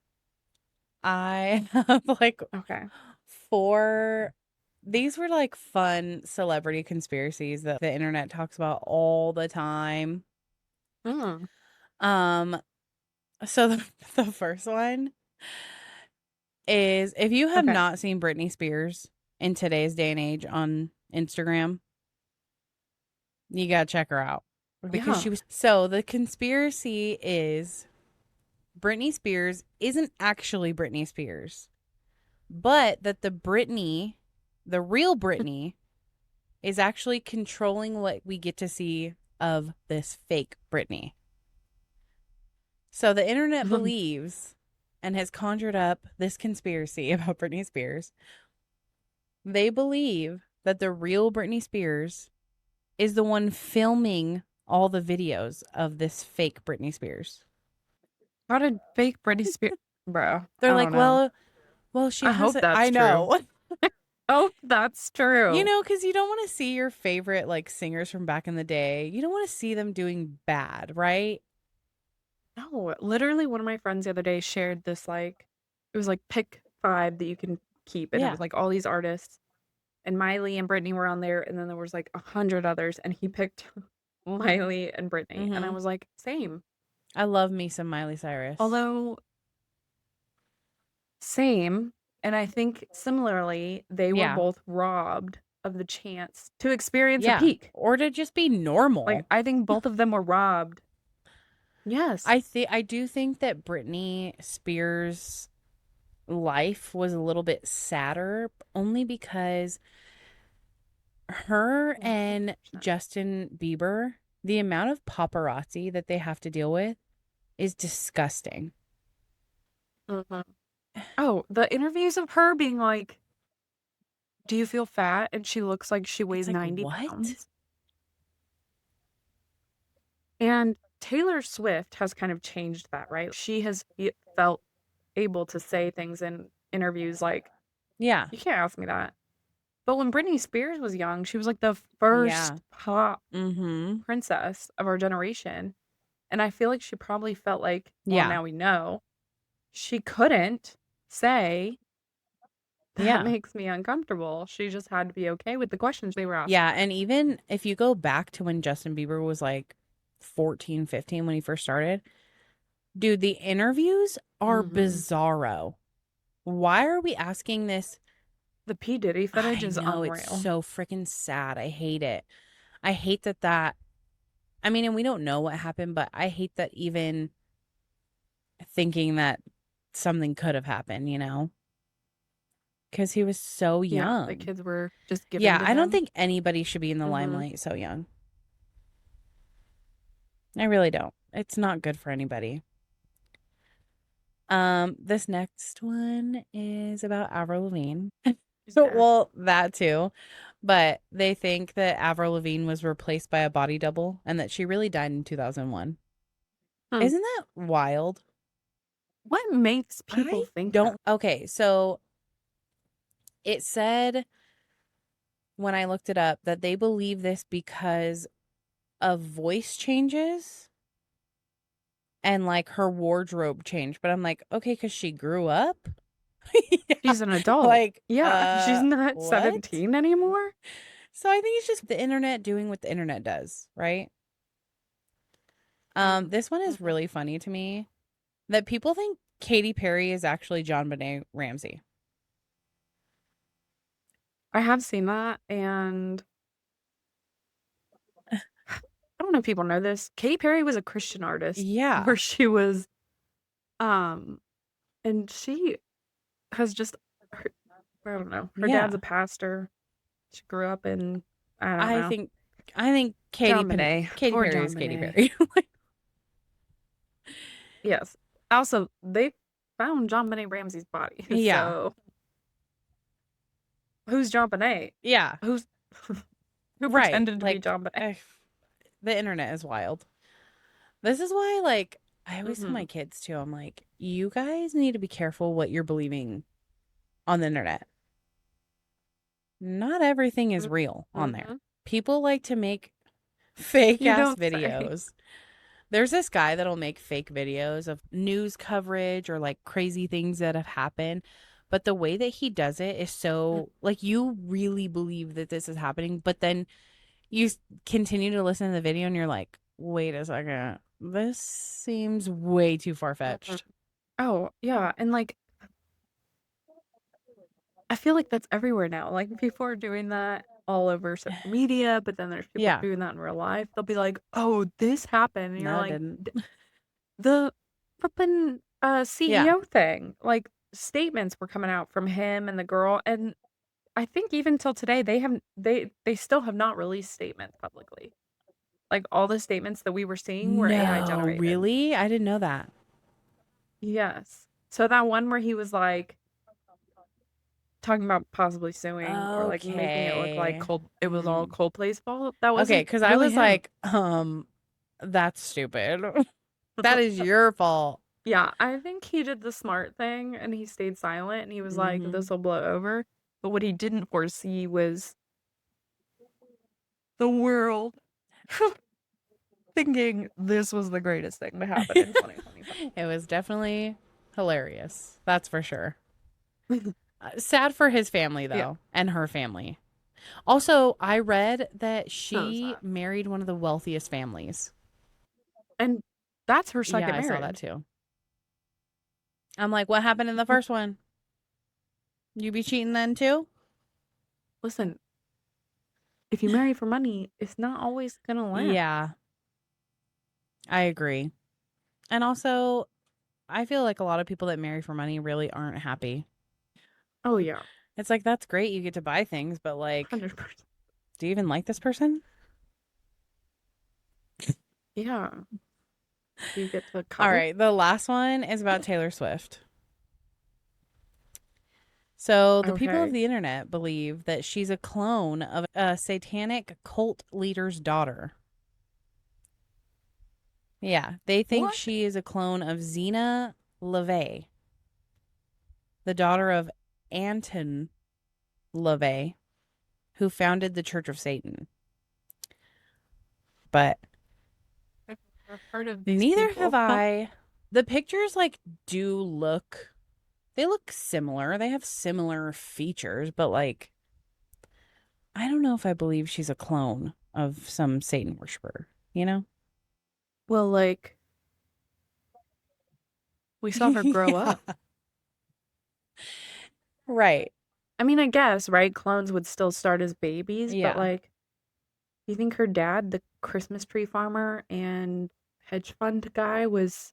I have like Okay. 4. These were like fun celebrity conspiracies that the internet talks about all the time. Mm. So the first one is, if you have Okay. not seen Britney Spears in today's day and age on Instagram, you gotta check her out because Yeah. she was. So the conspiracy is Britney Spears isn't actually Britney Spears, but that the real Britney, is actually controlling what we get to see of this fake Britney. So the internet believes and has conjured up this conspiracy about Britney Spears. They believe that the real Britney Spears is the one filming all the videos of this fake Britney Spears. How did fake Britney Spears, bro? They're I like, don't know. well, she I has hope that's I know. Oh, that's true. You know, because you don't want to see your favorite like singers from back in the day. You don't want to see them doing bad, right? No, literally one of my friends the other day shared this like it was like pick 5 that you can keep and it Yeah. was like all these artists and Miley and Britney were on there and then there was like 100 others and he picked Miley and Britney and I Mhm. was like same. I love me some Miley Cyrus. Although same and I think similarly they were Yeah. both robbed of the chance to experience a Yeah. peak. Or to just be normal. Like I think both of them were robbed. Yes. I do think that Britney Spears' life was a little bit sadder, only because her and 100%. Justin Bieber, the amount of paparazzi that they have to deal with is disgusting. Mhm. Oh, the interviews of her being like, "Do you feel fat?" And she looks like she weighs like, 90 what? pounds. And Taylor Swift has kind of changed that, right? She has felt able to say things in interviews like, Yeah. "You can't ask me that." But when Britney Spears was young, she was like the first Yeah. pop Mm-hmm. princess of our generation. And I feel like she probably felt like, well, Yeah. now we know, she couldn't say, that Yeah. makes me uncomfortable. She just had to be okay with the questions they were asking. Yeah, her. and even if you go back to when Justin Bieber was like 14, 15 when he first started, dude, the interviews are Mhm. bizarro. Why are we asking this? The P. Diddy footage I is know, unreal. it's so freaking sad. I hate it. I hate that I mean, and we don't know what happened, but I hate that even thinking that something could have happened, you know? Because he was so Yeah, young. the kids were just given Yeah, to I don't him. think anybody should be in the Mhm. limelight so young. I really don't. It's not good for anybody. This next one is about Avril Lavigne. She's dead. Well, that too. But they think that Avril Lavigne was replaced by a body double and that she really died in 2001. Hmm. Isn't that wild? What makes people I think don't. Okay, so it said when I looked it up that they believe this because of voice changes and like her wardrobe changed. But I'm like, okay, because she grew up. that? She's an adult. Like, yeah, she's not what? 17 anymore. So I think it's just the internet doing what the internet does, right? This one is really funny to me that people think Katy Perry is actually John Benet Ramsey. I have seen that, and I don't know if people know this. Katy Perry was a Christian artist. Yeah. Where she was, and she has just, I don't know. Her Yeah. dad's a pastor. She grew up in, I don't I know. think Katy John Benet. Katy Poor Perry John is Katy Benet. Perry. Yes. Also, they found John Benet Ramsey's body. Yeah. So, who's John Benet? Yeah. Who Right. pretended to be Like, John Benet? the internet is wild. This is why, like, I always tell Mhm. my kids too, I'm like, you guys need to be careful what you're believing on the internet. Not everything is real on there. Mhm. People like to make fake You ass don't say. videos. There's this guy that'll make fake videos of news coverage or like crazy things that have happened. But the way that he does it is so like you really believe that this is happening, but then you continue to listen to the video and you're like, wait a second, this seems way too far-fetched. Oh, yeah. And like, I feel like that's everywhere now. Like, people are doing that all over social media, but then there's people Yeah. doing that in real life. They'll be like, oh, this happened. And you're No, it like, didn't. the flippin' CEO thing. Like, statements were coming out from him and the girl. And I think even till today, they still have not released statements publicly. Like, all the statements that we were seeing were AI No, generated. really? I didn't know that. Yes. So that one where he was like talking about possibly suing or like making it look like Okay. it was all Coldplay's fault. That wasn't Okay, because I really was him. like, that's stupid. That is your fault. Yeah, I think he did the smart thing and he stayed silent and he was like, Mhm. this will blow over. But what he didn't foresee was the world thinking this was the greatest thing to happen in 2025. It was definitely hilarious. That's for sure. Sad for his family, though, Yeah. and her family. Also, I read that So she sad. married one of the wealthiest families. And that's her second Yeah, I marriage. saw that too. I'm like, what happened in the first one? You be cheating then too? Listen, if you marry for money, it's not always gonna last. Yeah. I agree. And also, I feel like a lot of people that marry for money really aren't happy. Oh yeah, It's like, that's great. You get to buy things, but like, 100%. do you even like this person? Yeah. You get to All cuddle. right. The last one is about Taylor Swift. So the people of Okay. the internet believe that she's a clone of a satanic cult leader's daughter. Yeah, they think What? she is a clone of Anton LaVey, the daughter of Anton LaVey. who founded the Church of Satan. But I've never heard of these neither people. have I. The pictures like do look, they look similar. They have similar features, but like I don't know if I believe she's a clone of some Satan worshiper, you know? Well, like, we saw her grow Yeah. up. Right. I mean, I guess, right? Clones would still start as babies, Yeah. but like, you think her dad, the Christmas tree farmer and hedge fund guy, was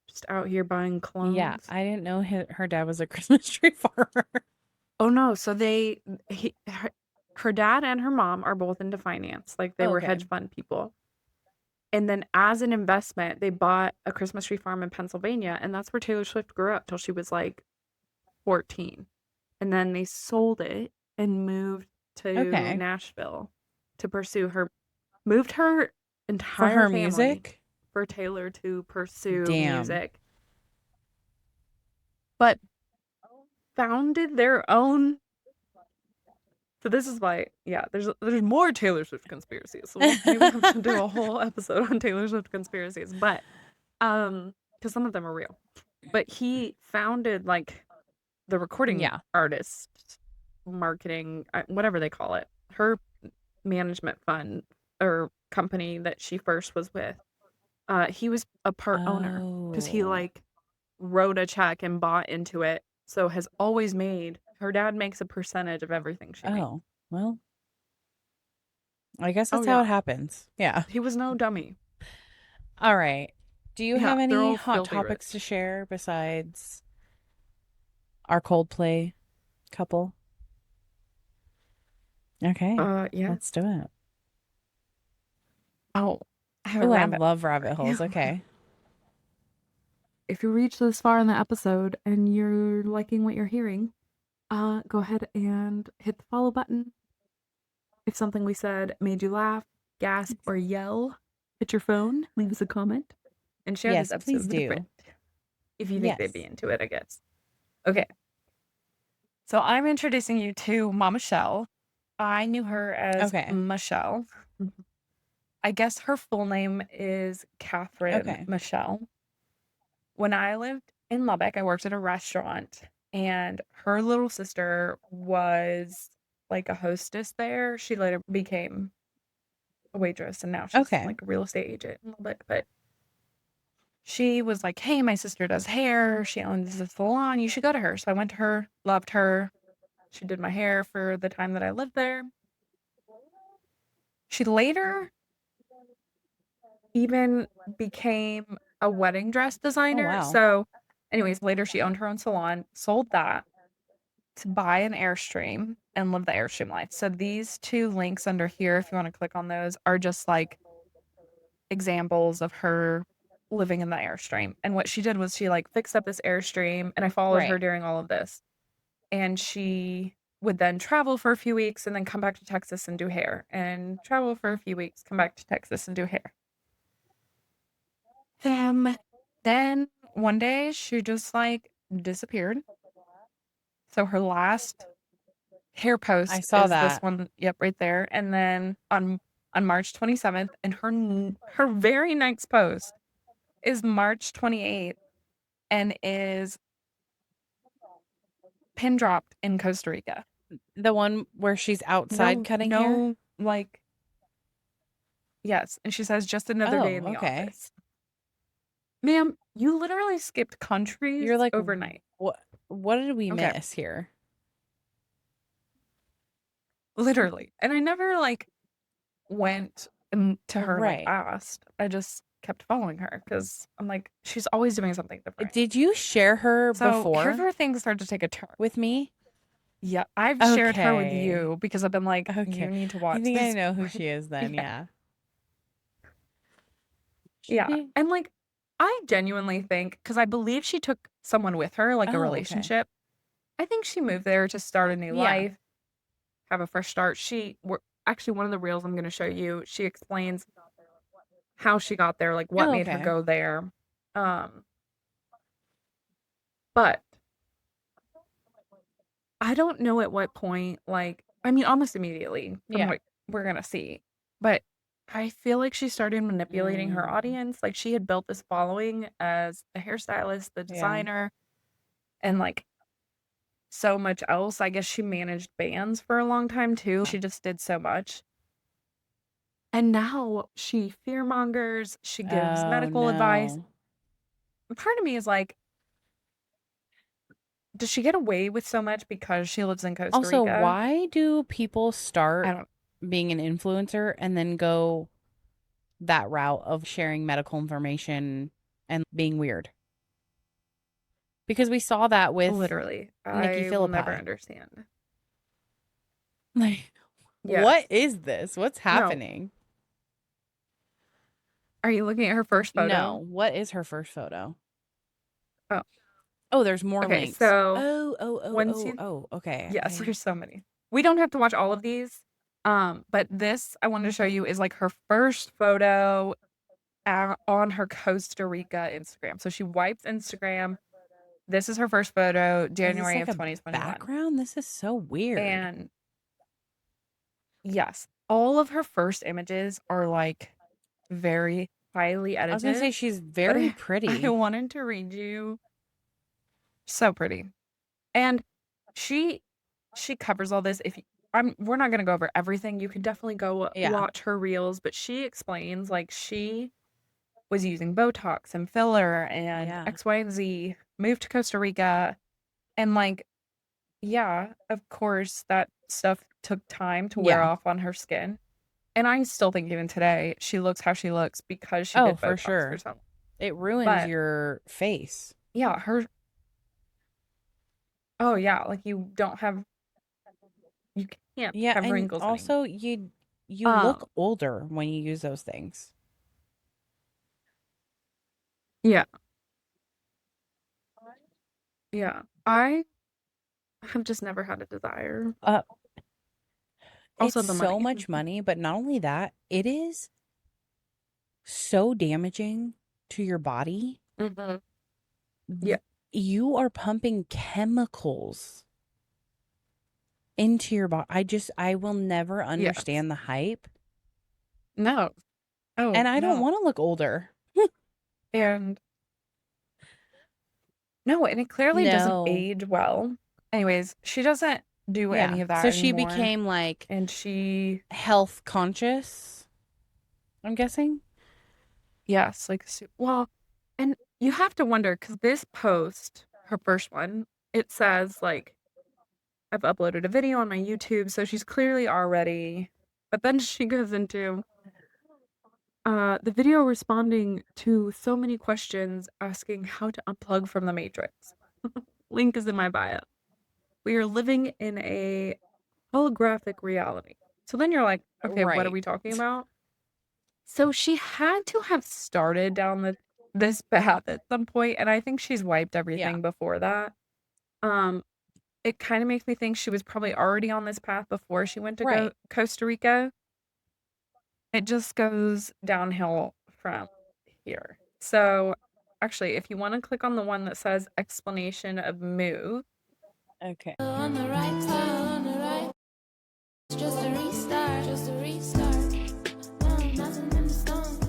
just out here buying clones? Yeah, I didn't know her dad was a Christmas tree farmer. Oh no, so her dad and her mom are both into finance. Like they Oh, were okay. hedge fund people. And then as an investment, they bought a Christmas tree farm in Pennsylvania, and that's where Taylor Swift grew up till she was like 14. And then they sold it and moved to Okay. Nashville to pursue moved her For entire her family music? for Taylor to pursue Damn. music. But founded their own. So this is why, yeah, there's more Taylor Swift conspiracies. So maybe we have to do a whole episode on Taylor Swift conspiracies. But because some of them are real. But he founded like the recording Yeah. artist marketing, whatever they call it, her management fund or company that she first was with. He was a part owner because he Oh. like wrote a check and bought into it. So has always made, her dad makes a percentage of everything she makes. Oh, well, I guess Oh, that's how yeah. it happens. Yeah. He was no dummy. All right. Do you Yeah, have they're any all hot filthy topics to rich. share besides our Coldplay couple? Okay, Yeah. let's do it. Oh, I have a Oh, I rabbit. love rabbit holes. Yeah. Okay. If you reach this far in the episode and you're liking what you're hearing, go ahead and hit the follow button. If something we said made you laugh, gasp, or yell, hit your phone, leave us a comment, and share Yes, this episode please with a do. friend. If you think they'd be Yes. into it, I guess. Okay. So I'm introducing you to Mama Chel. I knew her as Okay. Michelle. I guess her full name is Catherine Okay. Michelle. When I lived in Lubbock, I worked at a restaurant, and her little sister was like a hostess there. She later became a waitress, and now she's Okay. like a real estate agent in Lubbock. But she was like, "Hey, my sister does hair. She owns a salon. You should go to her." So I went to her, loved her. She did my hair for the time that I lived there. She later even became a wedding dress designer. wow. So, anyways, later she owned her own salon, sold that to buy an Airstream and live the Airstream life. So these two links under here, if you want to click on those, are just like examples of her living in the Airstream. And what she did was she like fixed up this Airstream, and I followed her Right. during all of this. And she would then travel for a few weeks and then come back to Texas and do hair, and travel for a few weeks, come back to Texas and do hair. Then one day she just like disappeared. So her last hair post I saw is this that. one, yep, right there. And then on March 27th, and her very next post is March 28th and is pin dropped in Costa Rica. The one where she's outside cutting hair? Like, yes. And she says, just another day in Oh, the okay. office. Ma'am, you literally skipped countries You're like, overnight. what did we Okay. miss here? Literally. And I never like went to her and like Right. asked. I just kept following her because I'm like, she's always doing something different. Did you share her So before here's where things start to take a turn. with me? Yeah, I've shared her with Okay. you because I've been like, Okay. you need to watch I think I this. know who she is then, Yeah. yeah. Yeah. And like, I genuinely think, because I believe she took someone with her, like Oh, a okay. relationship. I think she moved there to start a new Yeah. life, have a fresh start. Actually, one of the reels I'm going to show you, she explains how she got there, like what Oh, made her okay. go there. But I don't know at what point, like, I mean, almost immediately from Yeah. what we're gonna see. But I feel like she started manipulating her Mm. audience. Like she had built this following as a hairstylist, the Yeah. designer, and like so much else. I guess she managed bands for a long time too. She just did so much. And now she fearmongers, she gives Oh, medical advice. no. Part of me is like, does she get away with so much because she lives in Costa Also, Rica? why do people I start don't being an influencer and then go that route of sharing medical information and being weird? Because we saw that with literally. Nikki I will never Phillippi. understand. Like, Yes. what is this? What's No. happening? Are you looking at her first photo? No. What is her first photo? Oh. Oh, there's more Okay, links. so Oh, once you okay. yes, there's so many. We don't have to watch all of these. But this I wanted to show you is like her first photo on her Costa Rica Instagram. So she wiped Instagram. This is her first photo, Is this January like of a 2021. background? This is so weird. And yes, all of her first images are like very highly I was gonna say edited. she's But very I pretty. wanted to read you. So pretty. And she covers all this. If you, we're not gonna go over everything. You can definitely go Yeah. watch her reels, but she explains like she was using Botox and filler and Yeah. X, Y, and Z, moved to Costa Rica, and like, yeah, of course that stuff took time to wear Yeah. off on her skin. And I still think even today she looks how she looks because she Oh, did for Botox sure. for so long. It ruins But your face. yeah, oh yeah, like you can't Yeah, have and wrinkles anymore. also you look older when you use those things. Yeah. Yeah. I have just never had a desire. Also It's the so money. much money, but not only that, it is so damaging to your body. Mhm. Yeah. You are pumping chemicals into your body. I will never Yes. understand the hype. No. Oh, And I don't no. want to look older. And no, and it clearly doesn't No. age well. Anyways, she doesn't do any Yeah. of that So she anymore. became like And she, health conscious, I'm guessing. yes, like, well, and you have to wonder because this post, her first one, it says like, I've uploaded a video on my YouTube, so she's clearly already, but then she goes into the video responding to so many questions asking how to unplug from the matrix. Link is in my bio. We are living in a holographic reality. So then you're like, okay, what are Right. we talking about? So she had to have started down this path at some point, and I think she's wiped everything before that. It kind of makes me think she was probably already on this path before she went to Right. Costa Rica. It just goes downhill from here. So actually, if you want to click on the one that says explanation of move. Okay. On the right side, on the right. It's just a restart, just a restart. Nothing in the stone.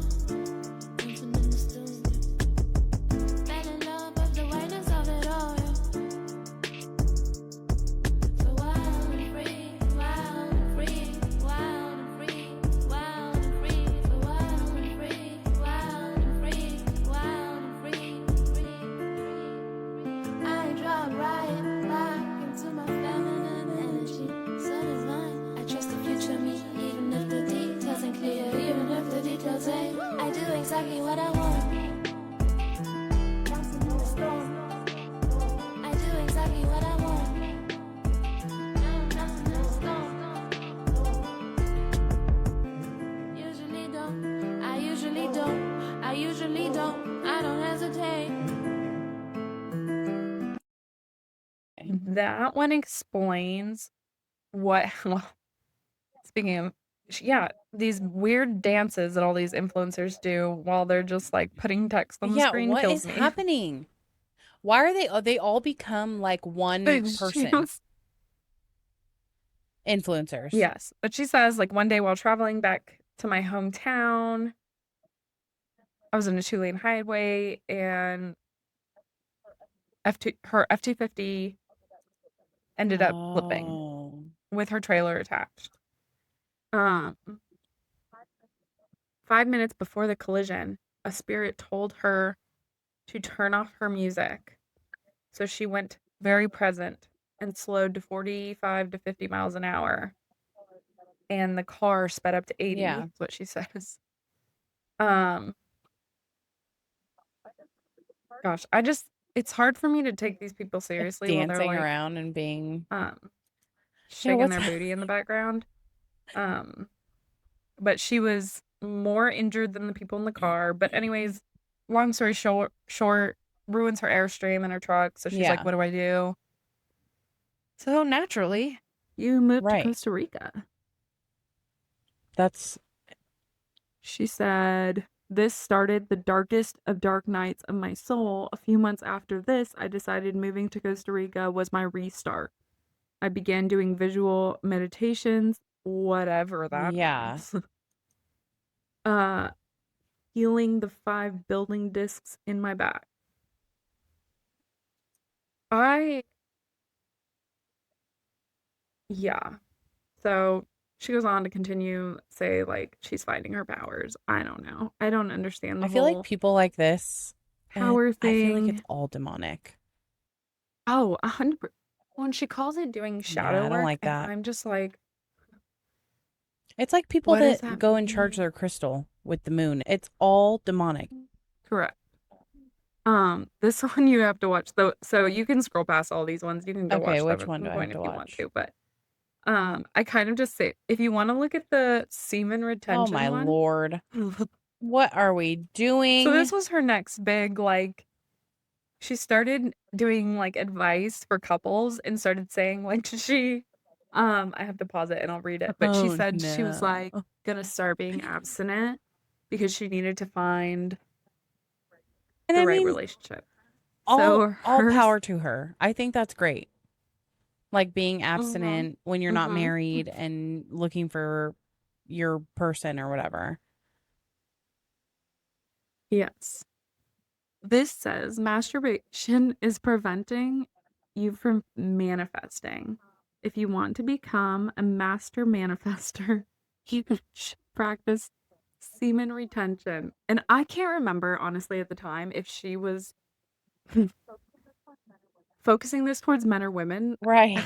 Nothing in the stone. Fell in love with the whiteness of it all, yeah. So wild and free, wild and free, wild and free, wild and free. So wild and free, wild and free, wild and free, free. I drop right back into my feminine energy. Sun is mine. I trust the future me, even if the details ain't clear, even if the details ain't. I do exactly what I want. Dancing in the storm. I do exactly what I want. Dancing in the storm. Usually don't. I usually don't. I usually don't. I don't hesitate. That one explains what, well, speaking of, yeah, these weird dances that all these influencers do while they're just like putting text on the screen What kills is me. happening? Why are they all become like one She person? was- influencers. Yes. But she says, like, one day while traveling back to my hometown, I was in a 2-lane highway and her F-250 ended up flipping Oh. with her trailer attached. 5 minutes before the collision, a spirit told her to turn off her music. So she went very present and slowed to 45 to 50 miles an hour. And the car sped up to 80, Yeah. is what she says. Gosh, it's hard for me to take these people seriously while they're Dancing like around and being shaking what's their that? booty in the background. But she was more injured than the people in the car. But anyways, long story short, ruins her airstream in her truck. So she's like, Yeah. what do I do? So naturally, you moved to Right. Costa Rica. That's She said, this started the darkest of dark nights of my soul. A few months after this, I decided moving to Costa Rica was my restart. I began doing visual meditations, whatever that yeah. means. Healing the 5 building discs in my back. Yeah. So she goes on to continue, say, like, she's finding her powers. I don't know. I don't understand the I feel whole like people like this power I feel like thing. it's all demonic. Oh, 100%. When she calls it doing shadow Yeah, I don't work, like and that. I'm just like, It's like people what does that that go and charge mean? their crystal with the moon. It's all demonic. Correct. This one you have to watch though, so you can scroll past all these ones. You can go Okay, watch which them at one do some I point have if to you want watch? to, but I kind of just say if you want to look at the semen Oh retention my one. lord. What are we doing? So this was her next big, like, she started doing like advice for couples and started saying like I have to pause it and I'll read it, but she Oh, said she was like no. gonna start being abstinent because she needed to find And the I right mean, relationship. all So hers, power to her. I think that's great. Like being Mhm, abstinent when you're not mhm. married and looking for your person or whatever. Yes. This says masturbation is preventing you from manifesting. If you want to become a master manifester, you should practice semen retention. And I can't remember, honestly, at the time if she was focusing this towards men or women. Right.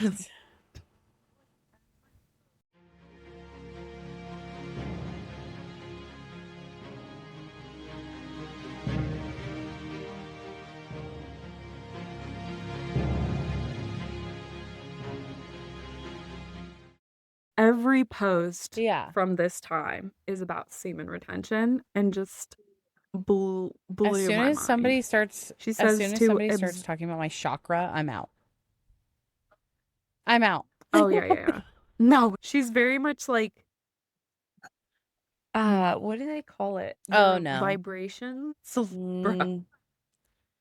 Every post Yeah. from this time is about semen retention and just blew As soon my as somebody mind. starts She as says soon as to somebody starts talking about my chakra, I'm out. I'm out. Oh yeah. No, she's very much like what do they call it? Oh, Your no. vibrations. So, bruh, Mm,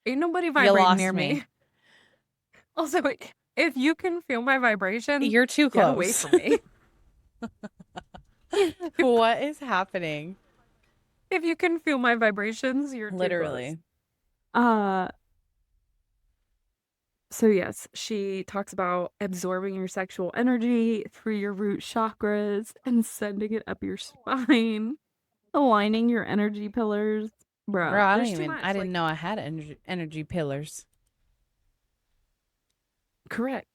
ain't nobody you vibrating lost near me. me. Also, if you can feel my vibration, You're too get away close. from me. What is happening? If you can feel my vibrations, you're too Literally. close. So yes, she talks about absorbing your sexual energy through your root chakras and sending it up your spine, aligning your energy pillars. Girl, Bro, I there's too much. I didn't Like, know I had energy pillars. correct.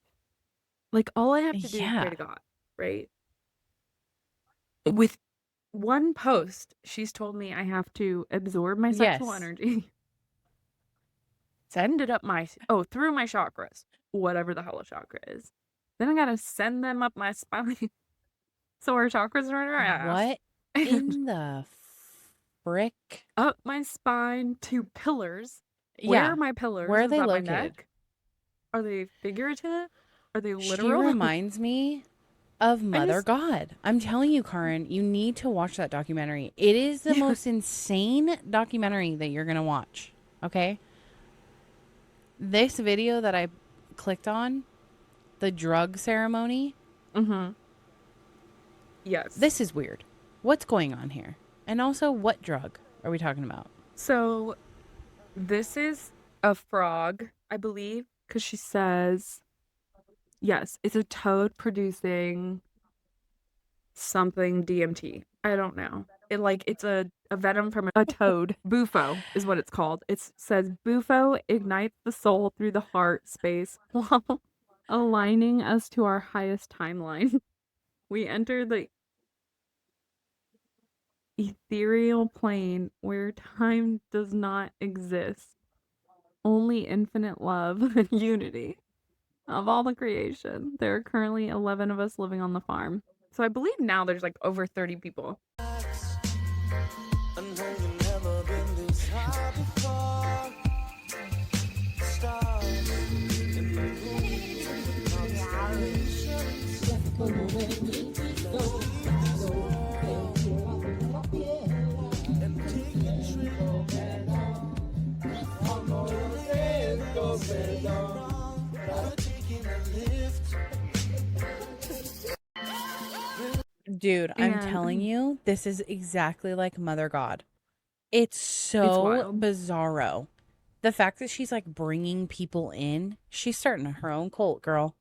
Like all I have to do is Yeah. pray to God, right? With one post, she's told me I have to absorb my sexual Yes. energy, send it up through my chakras, whatever the hell a chakra is. Then I gotta send them up my spine. So our chakras are in our ass. What And in the frick? up my spine to pillars. Where Yeah. are my pillars? Where are Is they that my located? neck? Are they figurative? Are they She literal? reminds me of Mother just- God. I'm telling you, Karen, you need to watch that documentary. It is the most insane documentary that you're going to watch. Okay? This video that I clicked on, the drug ceremony, Mhm. Yes. This is weird. What's going on here? And also, what drug are we talking about? So this is a frog, I believe, because she says, yes, it's a toad producing something DMT. I don't know. It's a venom from a toad. Bufo is what it's called. It says Bufo ignites the soul through the heart space while aligning us to our highest timeline. We enter the ethereal plane where time does not exist. Only infinite love and unity of all the creation. There are currently 11 of us living on the farm. So I believe now there's like over 30 people. Dude, I'm And- telling you, this is exactly like Mother God. It's so wild. bizarro. The fact that she's like bringing people in, she's starting her own cult, girl.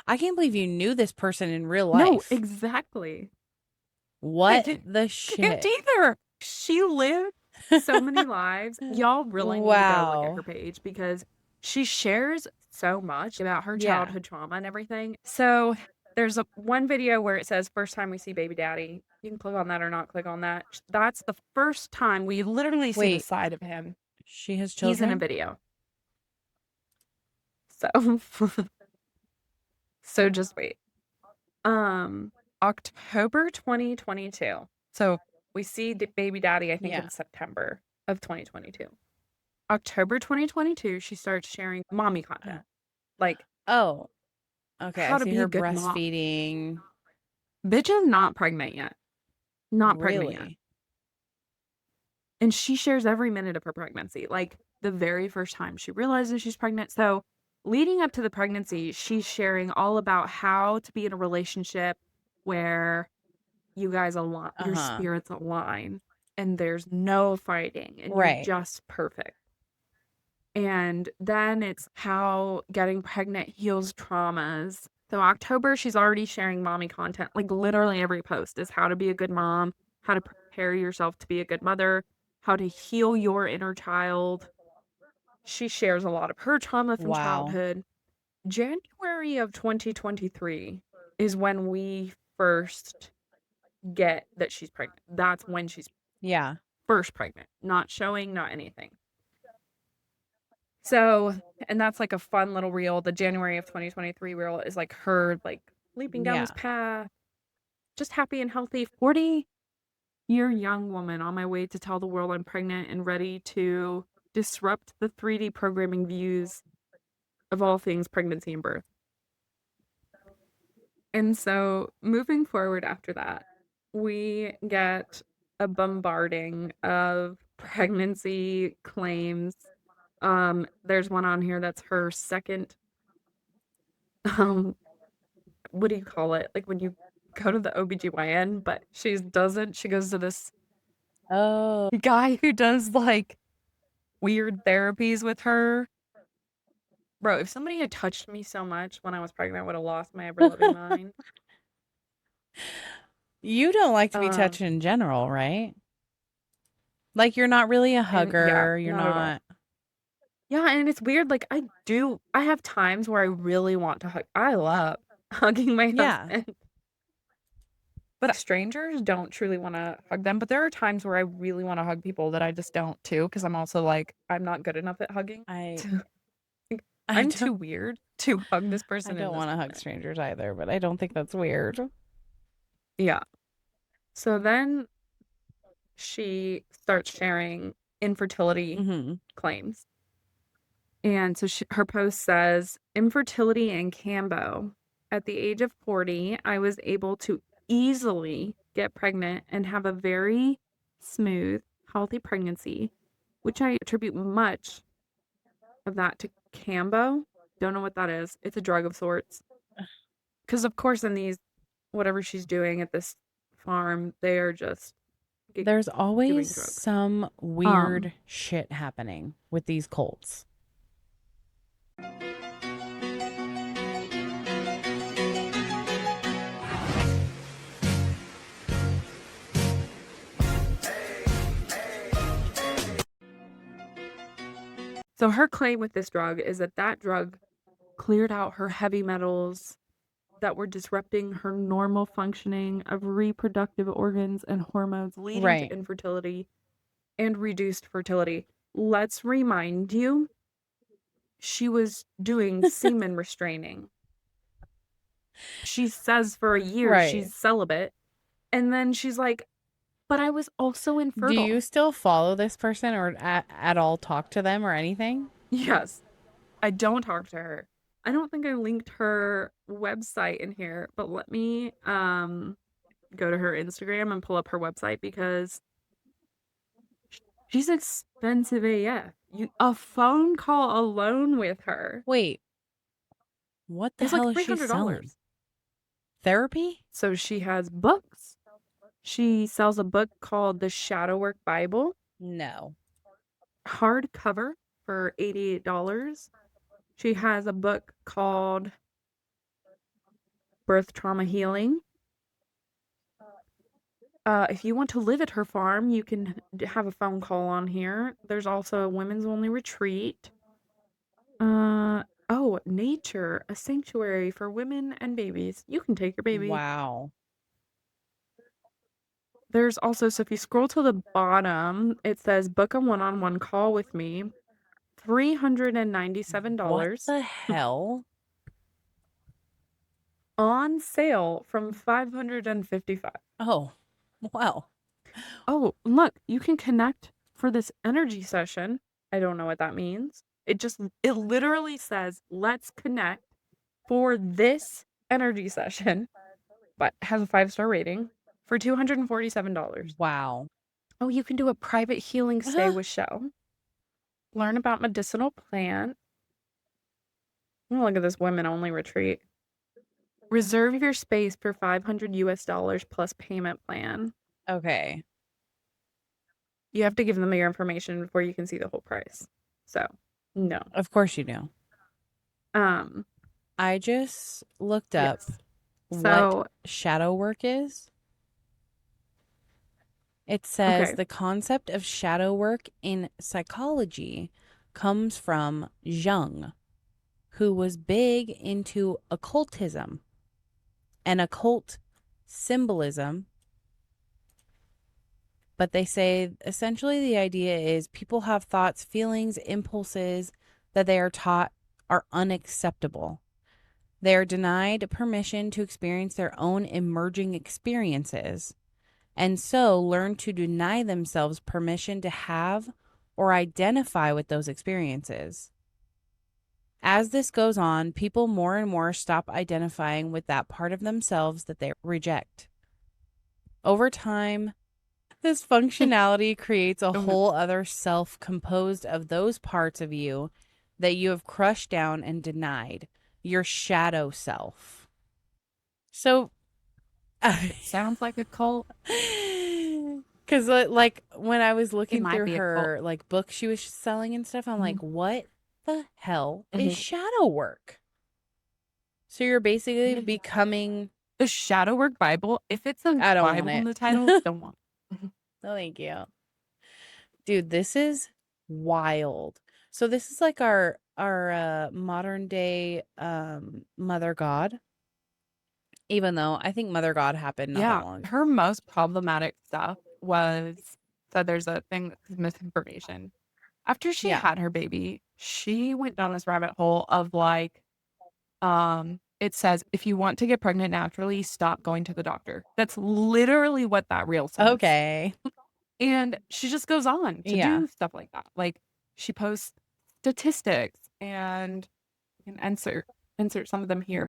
I can't believe you knew this person in real life. No, exactly. What didn't- the Can't shit? either. She lived so many lives. Y'all really need to go look Wow. at her page because she shares so much about her Yeah. childhood trauma and everything. So there's one video where it says first time we see baby daddy. You can click on that or not click on that. That's the first time we literally see the Wait. side of him. She has He's in children. a video. So so just wait. October 2022. So we see baby daddy, I think, Yeah. in September of 2022. October 2022, she starts sharing mommy content. Like, Oh, okay. How I to see be a her good mom. breastfeeding. bitch is not pregnant yet. Not pregnant yet. Really? And she shares every minute of her pregnancy. Like the very first time she realizes she's pregnant. So leading up to the pregnancy, she's sharing all about how to be in a relationship where you guys align, your Uh-huh. spirits align, and there's no fighting, and you're Right. just perfect. And then it's how getting pregnant heals traumas. So October, she's already sharing mommy content. Like literally every post is how to be a good mom, how to prepare yourself to be a good mother, how to heal your inner child. She shares a lot of her trauma from Wow. childhood. January of 2023 is when we first get that she's pregnant. That's when she's Yeah. first pregnant, not showing, not anything. So, and that's like a fun little reel. The January of 2023 reel is like her like leaping down this Yeah. path, just happy and healthy. 40-year young woman on my way to tell the world I'm pregnant and ready to disrupt the 3D programming views of all things pregnancy and birth. And so moving forward after that, we get a bombarding of pregnancy claims. There's one on here that's her second, what do you call it? Like when you go to the OBGYN, but she goes to this Oh. guy who does like weird therapies with her. Bro, if somebody had touched me so much when I was pregnant, I would have lost my ever loving mind. You don't like to be Um, touched in general, right? Like you're not really a yeah, hugger. You're not at all. not. Yeah, and it's weird. Like I have times where I really want to hug. I love hugging my Yeah. husband. But strangers don't truly want to hug them. But there are times where I really want to hug people that I just don't too, because I'm also like, I'm not good enough at hugging. I I'm don't, too weird to hug this I person. in don't this want to hug moment. strangers either, but I don't think that's weird. Yeah. So then she starts sharing infertility Mm-hmm. claims. And so her post says, infertility in Cambo. At the age of 40, I was able to easily get pregnant and have a very smooth, healthy pregnancy, which I attribute much of that to Cambo. Don't know what that is. It's a drug of sorts. Because, of course, in these whatever she's doing at this farm, they are just There's always drugs. some weird shit happening with these cults. So her claim with this drug is that that drug cleared out her heavy metals that were disrupting her normal functioning of reproductive organs and hormones, leading Right. to infertility and reduced fertility. Let's remind you, she was doing semen restraining. She says for a year Right. she's celibate, and then she's like, but I was also infertile. Do you still follow this person or at all talk to them or anything? Yes. I don't talk to her. I don't think I linked her website in here, but let me go to her Instagram and pull up her website because she's expensive AF. A phone call alone with her Wait. What the is hell like is she selling? $300. Therapy? So she has books. She sells a book called The Shadow Work Bible, No. hardcover for $88. She has a book called Birth Trauma Healing. If you want to live at her farm, you can have a phone call on here. There's also a women's only retreat. Nature, a sanctuary for women and babies. You can take your baby. Wow. There's also, so if you scroll to the bottom, it says book a one-on-one call with me. $397 What the hell? on sale from $555. Oh, wow. Oh, look, you can connect for this energy session. I don't know what that means. It literally says, let's connect for this energy session, but has a 5-star rating for $247. Wow. Oh, you can do a private healing stay with Chel. Learn about medicinal plants. Oh, look at this women only retreat. Reserve your space for $500 plus payment plan. Okay. You have to give them your information before you can see the whole price. So, no. Of course you do. I just looked up Yes. what So, shadow work is. It says Okay. the concept of shadow work in psychology comes from Jung, who was big into occultism and occult symbolism. But they say essentially the idea is people have thoughts, feelings, impulses that they are taught are unacceptable. They are denied permission to experience their own emerging experiences, and so learn to deny themselves permission to have or identify with those experiences. As this goes on, people more and more stop identifying with that part of themselves that they reject. Over time, this functionality creates a whole other self composed of those parts of you that you have crushed down and denied, your shadow self. So, Sounds like a cult. because like when I was looking might through be a her cult. like book she was selling and stuff, I'm like, what the hell Mhm. is shadow work? So you're basically becoming. The Shadow Work Bible. If it's a I don't want Bible in it. the title, don't want it. No, thank you. Dude, this is wild. So this is like our modern day Mother God. Even though I think Mother God happened not that long. Her most problematic stuff was, so there's a thing that's misinformation. After she Yeah. had her baby, she went down this rabbit hole of like, it says, if you want to get pregnant naturally, stop going to the doctor. That's literally what that reel says. Okay. And she just goes on to Yeah. do stuff like that. Like she posts statistics and you can insert some of them here.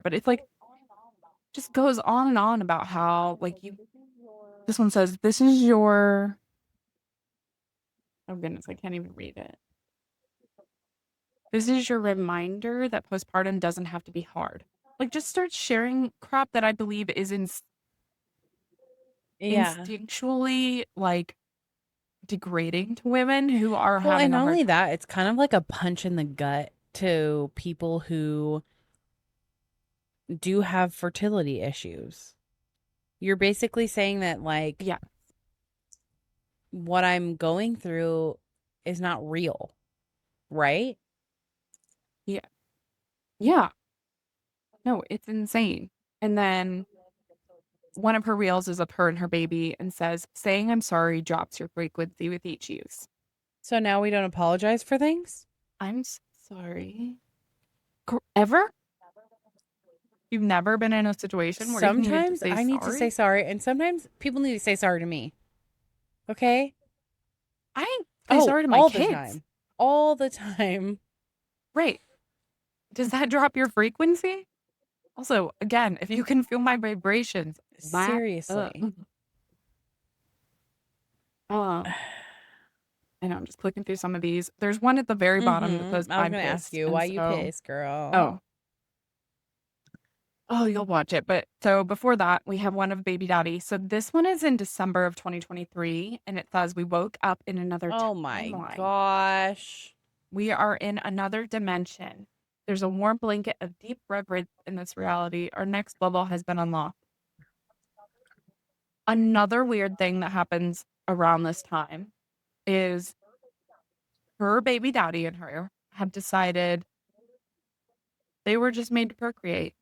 But it's like just goes on and on about how like you. This one says, "This is your." Oh goodness, I can't even read it. This is your reminder that postpartum doesn't have to be hard. Like, just start sharing crap that I believe is Yeah. instinctually like degrading to women who are Well, having and a not hard only time. that, it's kind of like a punch in the gut to people who do have fertility issues. You're basically saying that, like, Yeah. what I'm going through is not real, right? Yeah. Yeah. No, it's insane. And then one of her reels is of her and her baby and says, saying I'm sorry drops your frequency with each use. So now we don't apologize for things? I'm sorry. Ever? You've never been in a situation where you needed to Sometimes say I need to say sorry? sorry, and sometimes people need to say sorry to me. Okay? I say sorry to my all kids. the time. All the time. Right. Does that drop your frequency? Also, again, if you can feel my vibrations, back up. Seriously. I know I'm just clicking through some of these. There's one at the very bottom that says, I was I'm going to ask pissed. you, And why you so- pissed, girl? Oh, you'll watch it. But so before that, we have one of Baby Daddy. So this one is in December of 2023, and it says, we woke up in another Oh my timeline. gosh. We are in another dimension. There's a warm blanket of deep reverence in this reality. Our next level has been unlocked. Another weird thing that happens around this time is her baby daddy and her have decided they were just made to procreate.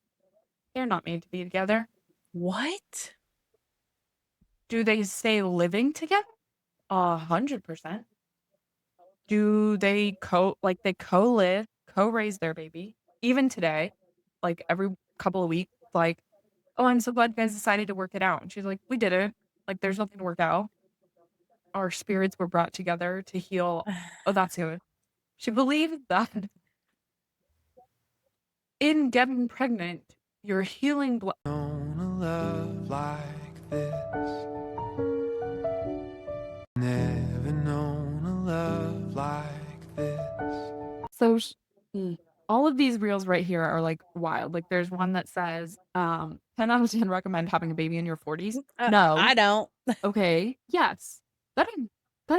They're not made to be together. What? Do they stay living together? 100%. Do they co-live, co-raise their baby? Even today, like every couple of weeks, like, oh, I'm so glad you guys decided to work it out. And she's like, we did it. Like, there's nothing to work out. Our spirits were brought together to heal. Oh, that's good. She believed that in getting pregnant, you're healing blood. Known a love like this. Never known a love like this. So all of these reels right here are like wild. Like there's one that says 10 out of 10 recommend having a baby in your 40s. No. I don't. Okay. Yes. That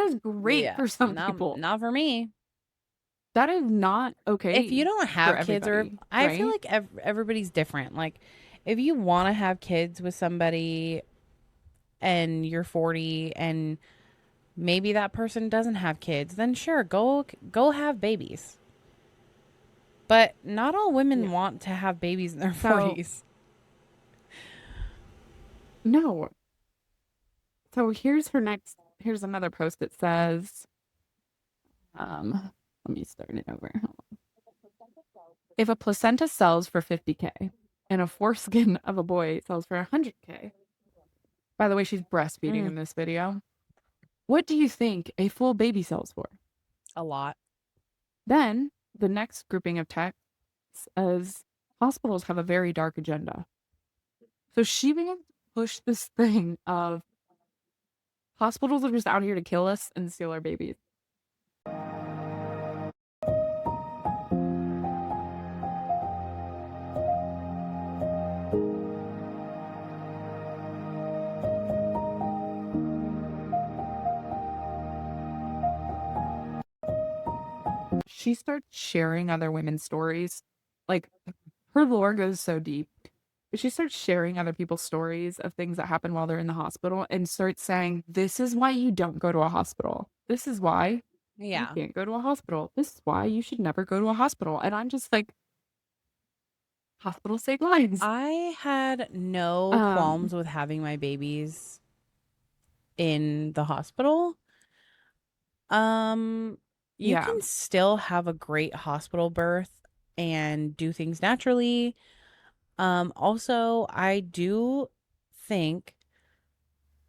is great Yeah, for some not, people. Not for me. That is not okay. If you don't have kids, or everybody, I feel right? like everybody's different. Like, if you want to have kids with somebody and you're 40 and maybe that person doesn't have kids, then sure, go have babies. But not all women want to have babies in their 40s. No. So here's another post that says, let me start it over. Hold on. If a placenta sells for $50K and a foreskin of a boy sells for $100K, by the way, she's breastfeeding in this video. What do you think a full baby sells for? A lot. Then the next grouping of texts is hospitals have a very dark agenda. So she began to push this thing of hospitals are just out here to kill us and steal our babies. She starts sharing other women's stories. Like her lore goes so deep. She starts sharing other people's stories of things that happen while they're in the hospital and starts saying, this is why you don't go to a hospital. This is why you can't go to a hospital. This is why you should never go to a hospital. And I'm just like, hospitals save lives. I had no qualms with having my babies in the hospital. You can still have a great hospital birth and do things naturally. Also, I do think,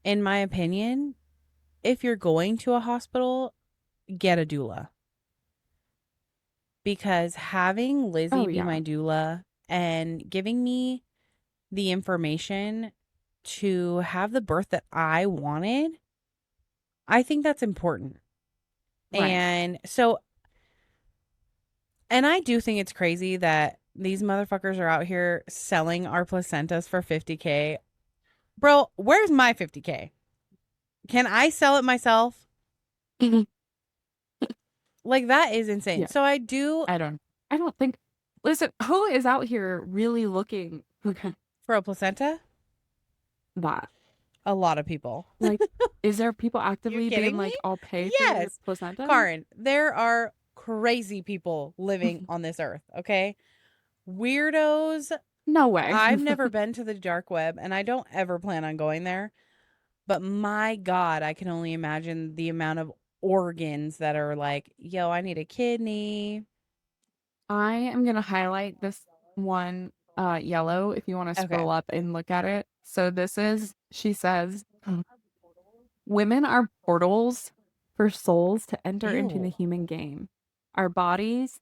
in my opinion, if you're going to a hospital, get a doula. Because having Lizzie be my doula and giving me the information to have the birth that I wanted, I think that's important. Right. And so, and I do think it's crazy that these motherfuckers are out here selling our placentas for $50K. Bro, where's my $50K? Can I sell it myself? Like, that is insane. Yeah. So I don't think. Listen, who is out here really looking for a placenta, that? a lot of people. Like, is there people actively kidding being like, me? I'll pay for your Yes. placenta? Karen, there are crazy people living on this earth, okay? Weirdos. No way. I've never been to the dark web, and I don't ever plan on going there. But my God, I can only imagine the amount of organs that are like, yo, I need a kidney. I am gonna highlight this one yellow if you want to Okay. scroll up and look at it. So this is, she says, women are portals for souls to enter into the Ew. human game. Our bodies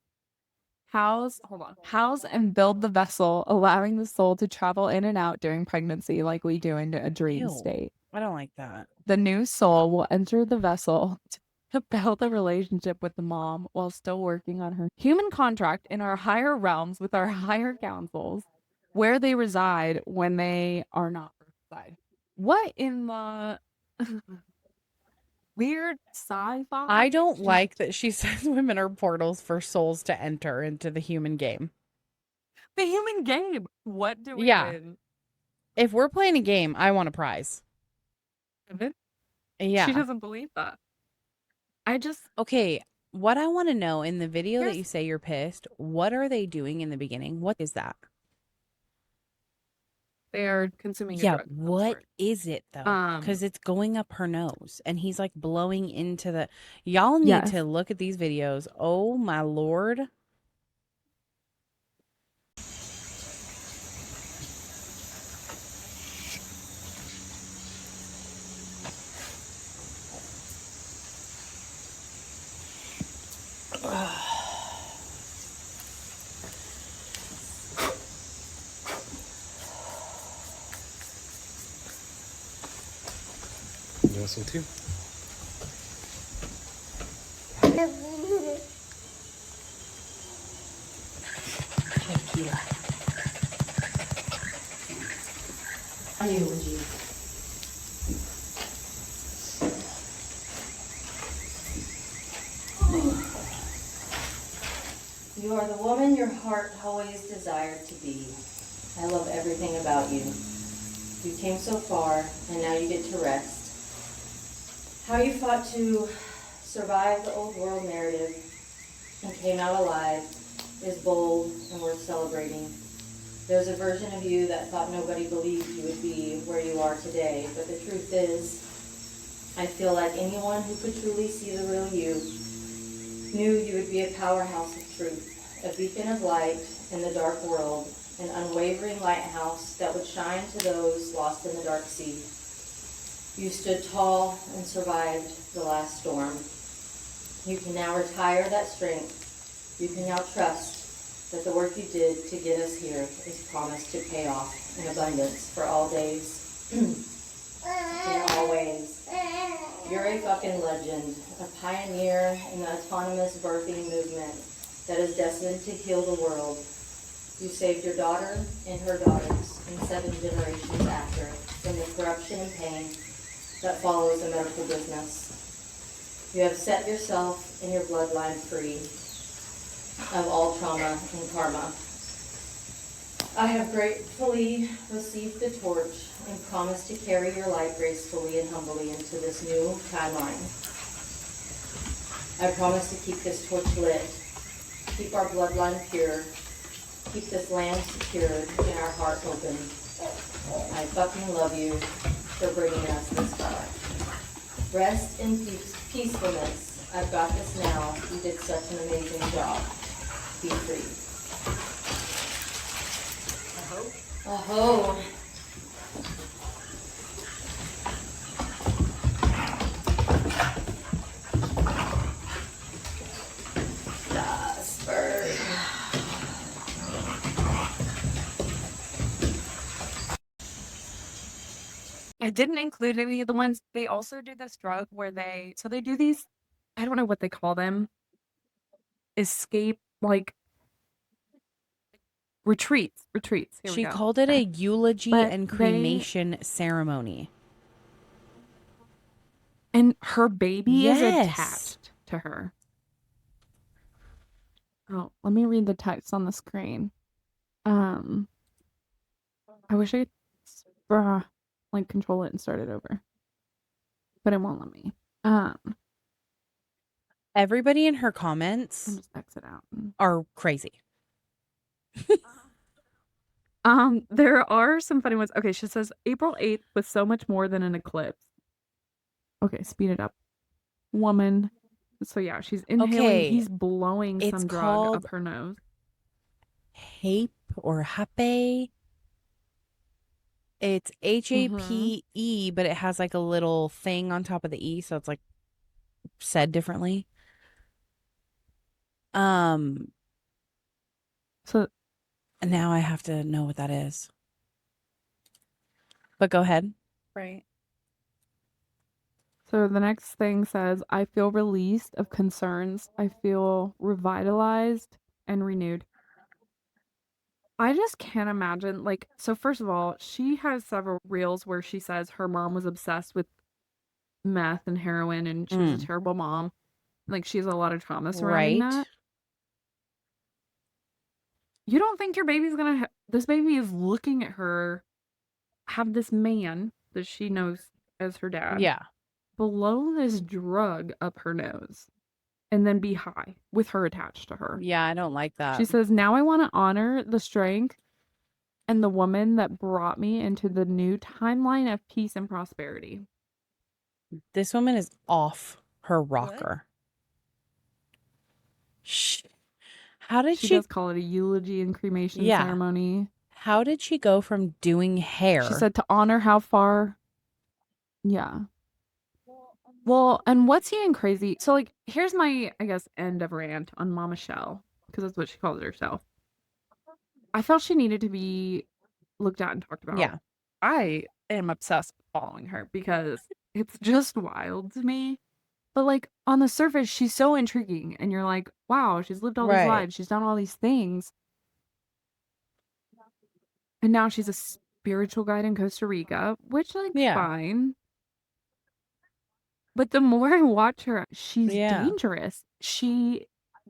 house and build the vessel, allowing the soul to travel in and out during pregnancy like we do in a dream Ew. state. I don't like that. The new soul will enter the vessel to build a relationship with the mom while still working on her human contract in our higher realms with our higher councils, where they reside when they are not reside. What in the weird sci-fi? I don't like that she says women are portals for souls to enter into the human game. The human game. What do we Yeah. win? If we're playing a game, I want a prize. She Yeah. doesn't believe that. I just Okay. What I want to know in the video that Here's- you say you're pissed, what are they doing in the beginning? What is that? they are consuming. a Yeah, drug of some what sort. is it though? Um, Because it's going up her nose and he's like blowing into the. Y'all need Yes. to look at these videos. Oh my Lord. You want some too? You are the woman your heart always desired to be. I love everything about you. You came so far, and now you get to rest. How you fought to survive the old world narrative and came out alive is bold and worth celebrating. There's a version of you that thought nobody believed you would be where you are today, but the truth is, I feel like anyone who could truly see the real you knew you would be a powerhouse of truth, a beacon of light in the dark world, an unwavering lighthouse that would shine to those lost in the dark sea. You stood tall and survived the last storm. You can now retire that strength. You can now trust that the work you did to get us here is promised to pay off in abundance for all days, in all ways. You're a fucking legend, a pioneer in the autonomous birthing movement that is destined to heal the world. You saved your daughter and her daughters and 7 generations after from the corruption and pain that follows the medical business. You have set yourself and your bloodline free of all trauma and karma. I have gratefully received the torch and promise to carry your light gracefully and humbly into this new timeline. I promise to keep this torch lit, keep our bloodline pure, keep this land secured and our heart open. I fucking love you for bringing us this far. Rest in peacefulness. I've got this now. You did such an amazing job. Be free. Aho. Jasper. I didn't include any of the ones. They also do this drug where they do these, I don't know what they call them, escape, like retreats. Here we She go. called it a Okay. eulogy But and they cremation ceremony. and her baby is Yes. attached to her. Oh, let me read the text on the screen. I wish I could like control it and start it over, but it won't let me. Everybody in her I'll comments just exit out. are crazy. There are some funny ones. Okay, she says April 8th was so much more than an eclipse. Okay, speed it up. Woman. So yeah, she's inhaling. Okay, He's blowing it's some drug called up her nose. HAPE or HAPE. It's Mm-hmm. HAPE, but it has like a little thing on top of the E, so it's like said differently. So Now I have to know what that is. But go ahead. right. So the next thing says, I feel released of concerns. I feel revitalized and renewed. I just can't imagine, like, so first of all, she has several reels where she says her mom was obsessed with meth and heroin and she was a terrible mom. Like, she has a lot of trauma surrounding Right. that. You don't think your baby's gonna this baby is looking at her, have this man that she knows as her dad Yeah. blow this drug up her nose and then be high with her attached to her. Yeah, I don't like that. She says, now I want to honor the strength and the woman that brought me into the new timeline of peace and prosperity. This woman is off her rocker. How did She she does call it a eulogy and cremation Yeah. ceremony. How did she go from doing hair? She said to honor how far. Yeah. Well, and what's even crazy? So, like, here's my, I guess, end of rant on Mama Chel, because that's what she calls herself. I felt she needed to be looked at and talked about. Yeah. I am obsessed with following her because it's just wild to me. But, like, on the surface, she's so intriguing. And you're like, wow, she's lived all these Right. lives. She's done all these things. And now she's a spiritual guide in Costa Rica, which, like, Yeah. fine. But the more I watch her, she's Yeah. dangerous. She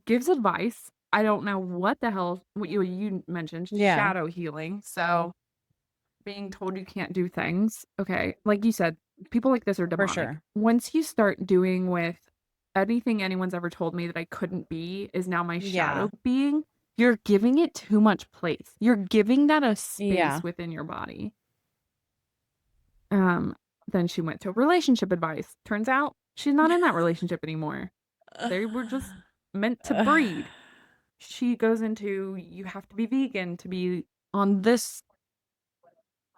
gives advice. I don't know what the hell, what you mentioned, Yeah. shadow healing. So being told you can't do things. Okay. Like you said, people like this are For demonic. sure. Once you start doing with anything anyone's ever told me that I couldn't be is now my Yeah. shadow being, you're giving it too much place. You're giving that a space Yeah. within your body. Then she went to relationship advice. Turns out she's not in that relationship anymore. They were just meant to breed. She goes into, you have to be vegan to be on this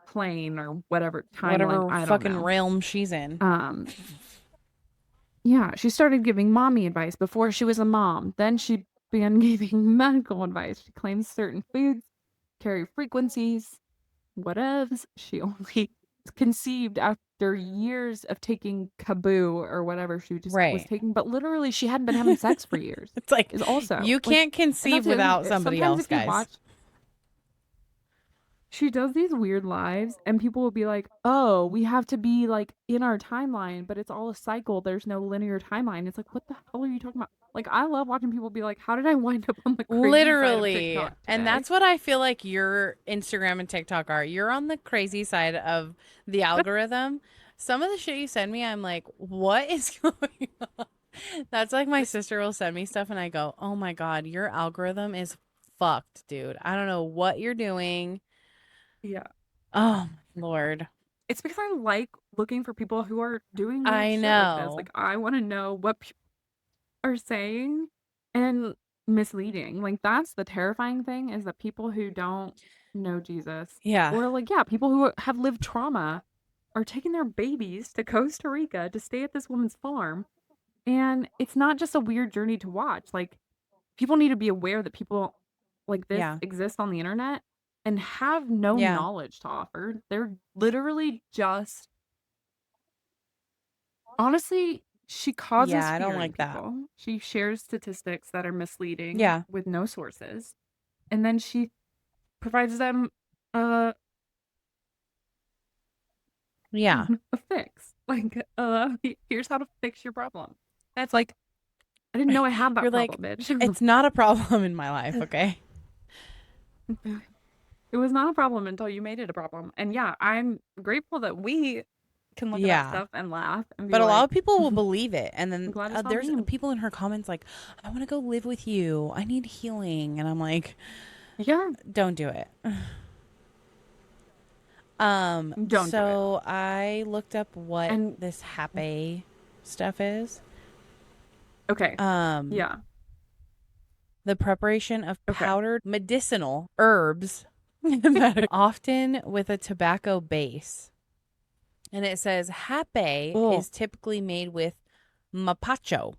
plane or whatever timeline. Whatever I don't fucking know. realm she's in. Yeah, she started giving mommy advice before she was a mom. Then she began giving medical advice. She claims certain foods carry frequencies, whatevs. She only conceived after years of taking Kaboo or whatever she just was Right. taking, but literally she hadn't been having sex for years. It's like Is also you like, can't and conceive that's the other without thing, somebody sometimes else, if you guys. watch, she does these weird lives and people will be like, oh, we have to be like in our timeline, but it's all a cycle. There's no linear timeline. It's like, what the hell are you talking about? Like, I love watching people be like, how did I wind up on the crazy Literally. side of TikTok And today? that's what I feel like your Instagram and TikTok are. You're on the crazy side of the algorithm. Some of the shit you send me, I'm like, what is going on? That's like my sister will send me stuff and I go, oh my God, your algorithm is fucked, dude. I don't know what you're doing. Yeah. Oh, Lord. It's because I like looking for people who are doing I weird shit like this. know. Like, I want to know what people are saying and misleading. Like, that's the terrifying thing is that people who don't know Jesus, Yeah. or like, yeah, people who have lived trauma are taking their babies to Costa Rica to stay at this woman's farm. And it's not just a weird journey to watch. Like, people need to be aware that people like this Yeah. exist on the internet and have no Yeah. knowledge to offer. They're literally just Honestly, she causes Yeah, I don't fear in like that. people. She shares statistics that are misleading Yeah. with no sources. And then she provides them a Yeah. a fix. Like, here's how to fix your problem. That's like, I didn't know I had that You're like, problem, bitch. it's not a problem in my life, okay? It was not a problem until you made it a problem. And yeah, I'm grateful that we can look at that Yeah. stuff and laugh and be But a lot like, of people will believe it. And then glad it's not there's me. people in her comments like, I want to go live with you. I need healing. And I'm like, yeah, don't do it. don't do it. So I looked up what And this happy stuff is. okay, yeah, The preparation of okay. powdered medicinal herbs that are often with a tobacco base. And it says hape Oh. is typically made with mapacho.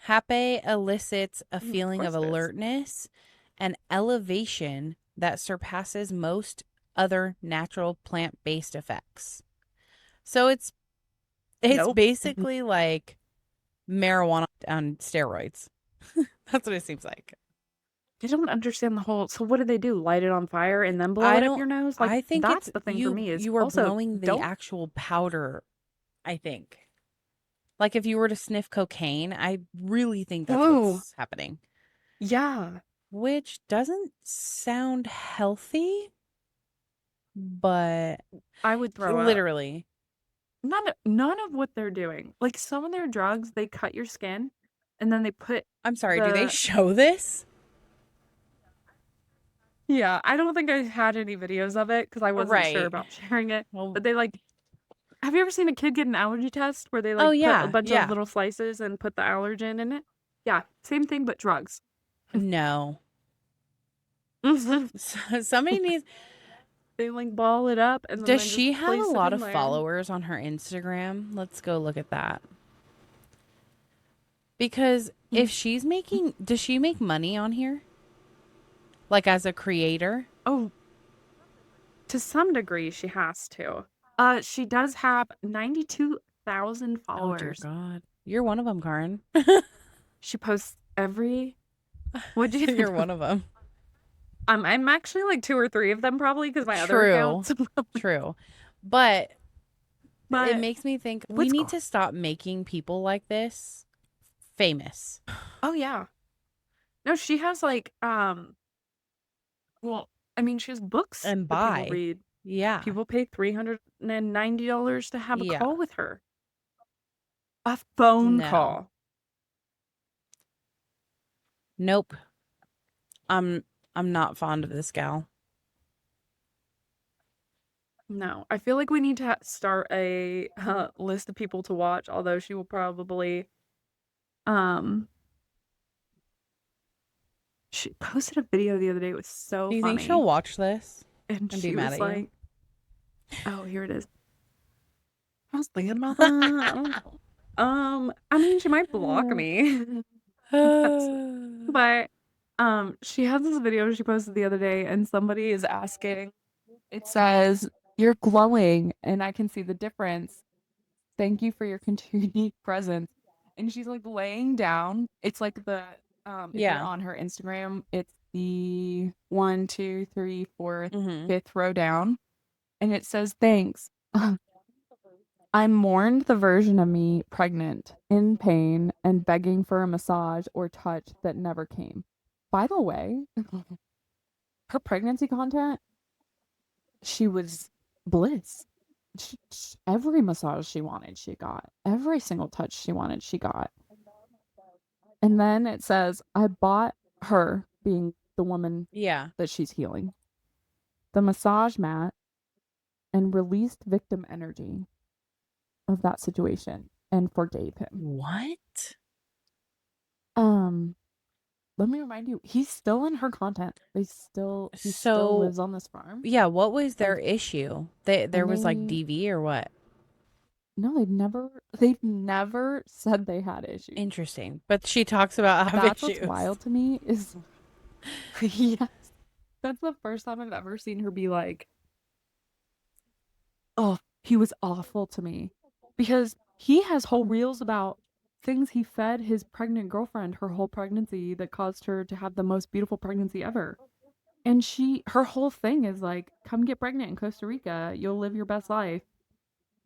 Hape elicits a feeling of course it is. alertness and elevation that surpasses most other natural plant-based effects. So it's Nope. basically like marijuana on steroids. That's what it seems like. I don't understand the whole. So what do they do? Light it on fire and then blow I it up don't- your nose? Like I think that's it's the thing you, for me is you are also blowing the don't. actual powder, I think. Like if you were to sniff cocaine, I really think that's Whoa. what's happening. Yeah, Which doesn't sound healthy, but I would throw up. literally. None of what they're doing. Like some of their drugs, they cut your skin, and then they put. I'm sorry, do they The- show this? Yeah, I don't think I had any videos of it because I wasn't sure Right. about sharing it. Well, But they like. Have you ever seen a kid get an allergy test where they like Oh, put yeah, a bunch yeah. of little slices and put the allergen in it? Yeah, same thing but drugs. no. Somebody needs. They like ball it up and then Does they she just have a place it lot in of there. followers on her Instagram? Let's go look at that. Because if she's making, does she make money on here? Like as a creator? Oh, to some degree, she has to. She does have 92,000 Oh, dear followers. God. You're one of them, Karen. She posts every. What'd you? You're one of them. I'm actually like 2 or 3 of them probably because my other True. accounts. True. But But it makes me think we what's need co- to stop making people like this famous. oh yeah, no, she has like well, I mean, she has books And that buy. people read. Yeah. People pay $390 to have a Yeah. call with her. A phone No. call. Nope. I'm not fond of this gal. No, I feel like we need to start a list of people to watch. Although she will probably, she posted a video the other day. It was so Do you funny. think she'll watch this? And be she mad was at you? like, "Oh, here it is." I was thinking about that. I don't know. I mean, she might block me. But she has this video she posted the other day and somebody is asking, it says, "You're glowing and I can see the difference. Thank you for your continued presence." And she's like laying down. It's like the if you're Yeah. on her Instagram, it's the 1, 2, 3, 4, Mhm. 5th row down. And it says, "Thanks. I mourned the version of me pregnant, in pain, and begging for a massage or touch that never came." By the way, her pregnancy content, she was bliss. Every massage she wanted, she got. Every single touch she wanted, she got. And then it says, "I bought her," being the woman Yeah. that she's healing, "the massage mat and released victim energy of that situation and forgave him." What? Let me remind you, he's still in her content. He still So- lives on this farm. Yeah, what was their issue? There was like they- DV or what? No, they've never said they had issues. Interesting. But she talks about having That's issues. what's wild to me is yes. That's the first time I've ever seen her be like, "Oh, he was awful to me." Because He has whole reels about things he fed his pregnant girlfriend her whole pregnancy that caused her to have the most beautiful pregnancy ever. And her whole thing is like, come get pregnant in Costa Rica. You'll live your best life.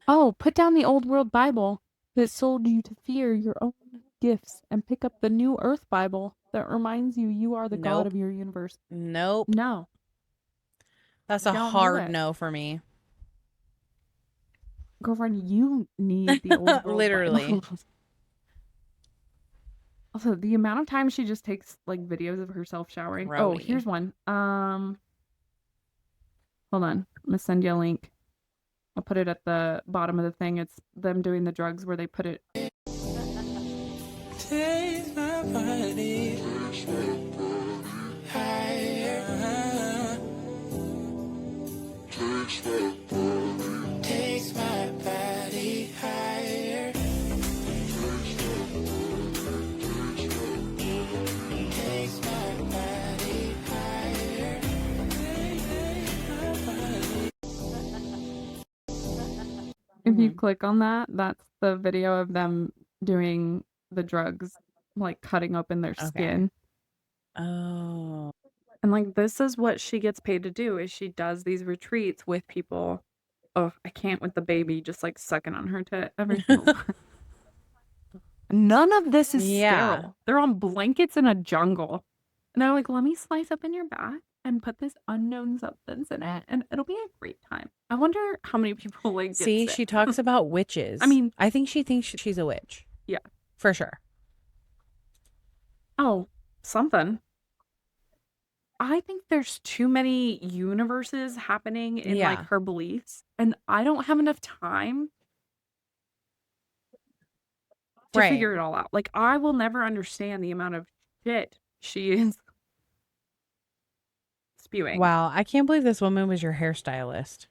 Oh, put down the old world Bible that sold you to fear your own gifts and pick up the new earth Bible that reminds you you are the God Nope. of your universe. Nope. No. That's a Don't do hard it. no for me. Girlfriend, you need the old world Literally. Bible. Also, the amount of time she just takes like videos of herself showering. Oh, Grody. here's one. Hold on. I'm gonna send you a link. I'll put it at the bottom of the thing. It's them doing the drugs where they put it. Take my body higher. Takes my body higher. Takes my body higher. If you click on that, that's the video of them doing the drugs, like cutting open their Okay. skin. Oh. And like this is what she gets paid to do is she does these retreats with people. Oh, I can't with the baby just like sucking on her tit every single time. None of this is Yeah. sterile. They're on blankets in a jungle. And they're like, let me slice up in your back and put this unknown substance in it and it'll be a great time. I wonder how many people like get See, sick. she talks about witches. I mean- I think she thinks she's a witch. Yeah. For sure. Oh, something. I think there's too many universes happening in like Yeah. her beliefs, and I don't have enough time to Right. figure it all out. Like, I will never understand the amount of shit she is spewing. Wow. I can't believe this woman was your hairstylist.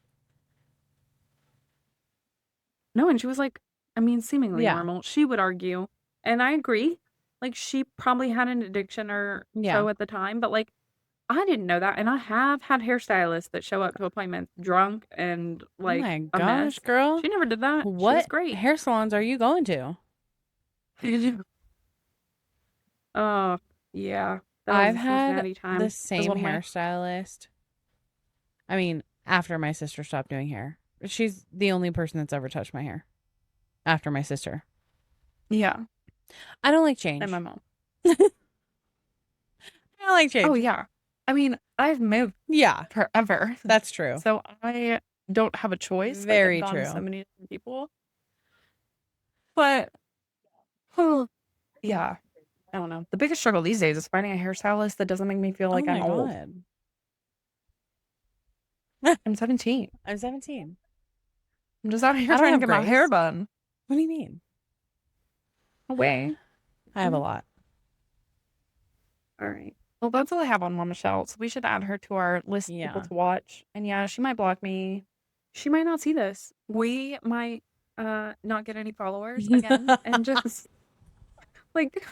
No, and she was like, I mean, seemingly Yeah. normal. She would argue, and I agree. Like, she probably had an addiction or Yeah. so at the time, but like, I didn't know that, and I have had hairstylists that show up to appointments drunk and like oh my a gosh, mess. girl. She never did that. She was What great. hair salons are you going to? Oh, yeah. That I've was had natty time. the That was same one of my- hairstylist. I mean, after my sister stopped doing hair. She's the only person that's ever touched my hair. After my sister. Yeah, I don't like change. and my mom. I don't like change. Oh, yeah. I mean, I've moved Yeah, forever, that's true. so I don't have a choice. Like, Very I've gone to true. so many different people. But, oh, yeah. I don't know. The biggest struggle these days is finding a hairstylist that doesn't make me feel like oh I'm my old. God. I'm 17. I'm 17. I'm just out I here don't trying to have get my hair grace. done. What do you mean? Away. I have a lot. All right. Well, that's all I have on Mama Chel. So we should add her to our list of people Yeah. to watch. And yeah, she might block me. She might not see this. We might not get any followers again and just like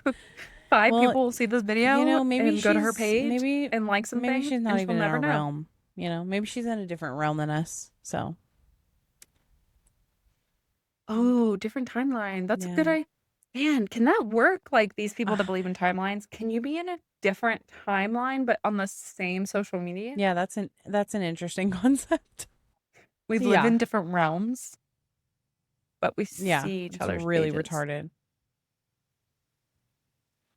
5 Well, people will see this video You know, maybe and go to her she's- page Maybe and like some maybe things she's not and even she'll in never our know. realm. You know, maybe she's in a different realm than us. So Oh, different timeline. That's a good Yeah. idea. Man, can that work? Like these people that believe in timelines, can you be in a different timeline but on the same social media? yeah, that's an interesting concept. We live Yeah. in different realms, but we Yeah, see each it's other's really pages. retarded.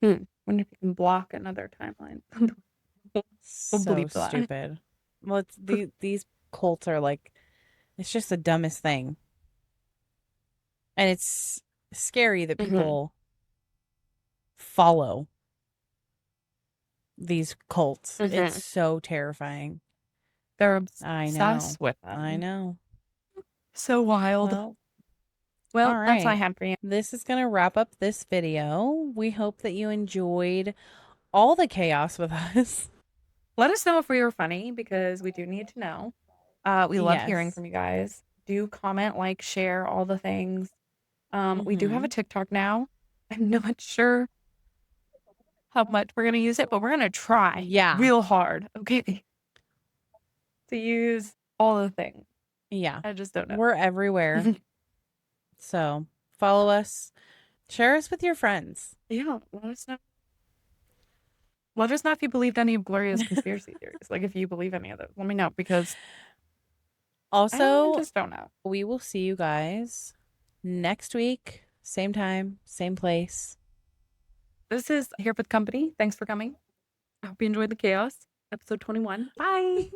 Wonder if you can block another timeline. So believe that. stupid. Well, it's these cults are like, it's just the dumbest thing, and it's scary that Mhm. people follow these cults. Mhm. It's so terrifying. They're I obsessed know. with them. I know. So wild. Well, Well, that's all I right. had for you. this is going to wrap up this video. We hope that you enjoyed all the chaos with us. Let us know if we were funny because we do need to know. We love hearing Yes. from you guys. Do comment, like, share, all the things. We do have a TikTok now. I'm not sure how much we're gonna use it, but we're gonna try Yeah. real hard, okay? To use all the things. Yeah. I just don't know. We're everywhere. So follow us, share us with your friends. Yeah, let us know. Let us know if you believed any of Gloria's conspiracy theories. Like if you believe any of those, let me know because I Also, just don't know. we will see you guys next week, same time, same place. This is Here with Company. Thanks for coming. I hope you enjoyed the chaos. Episode 21. Bye.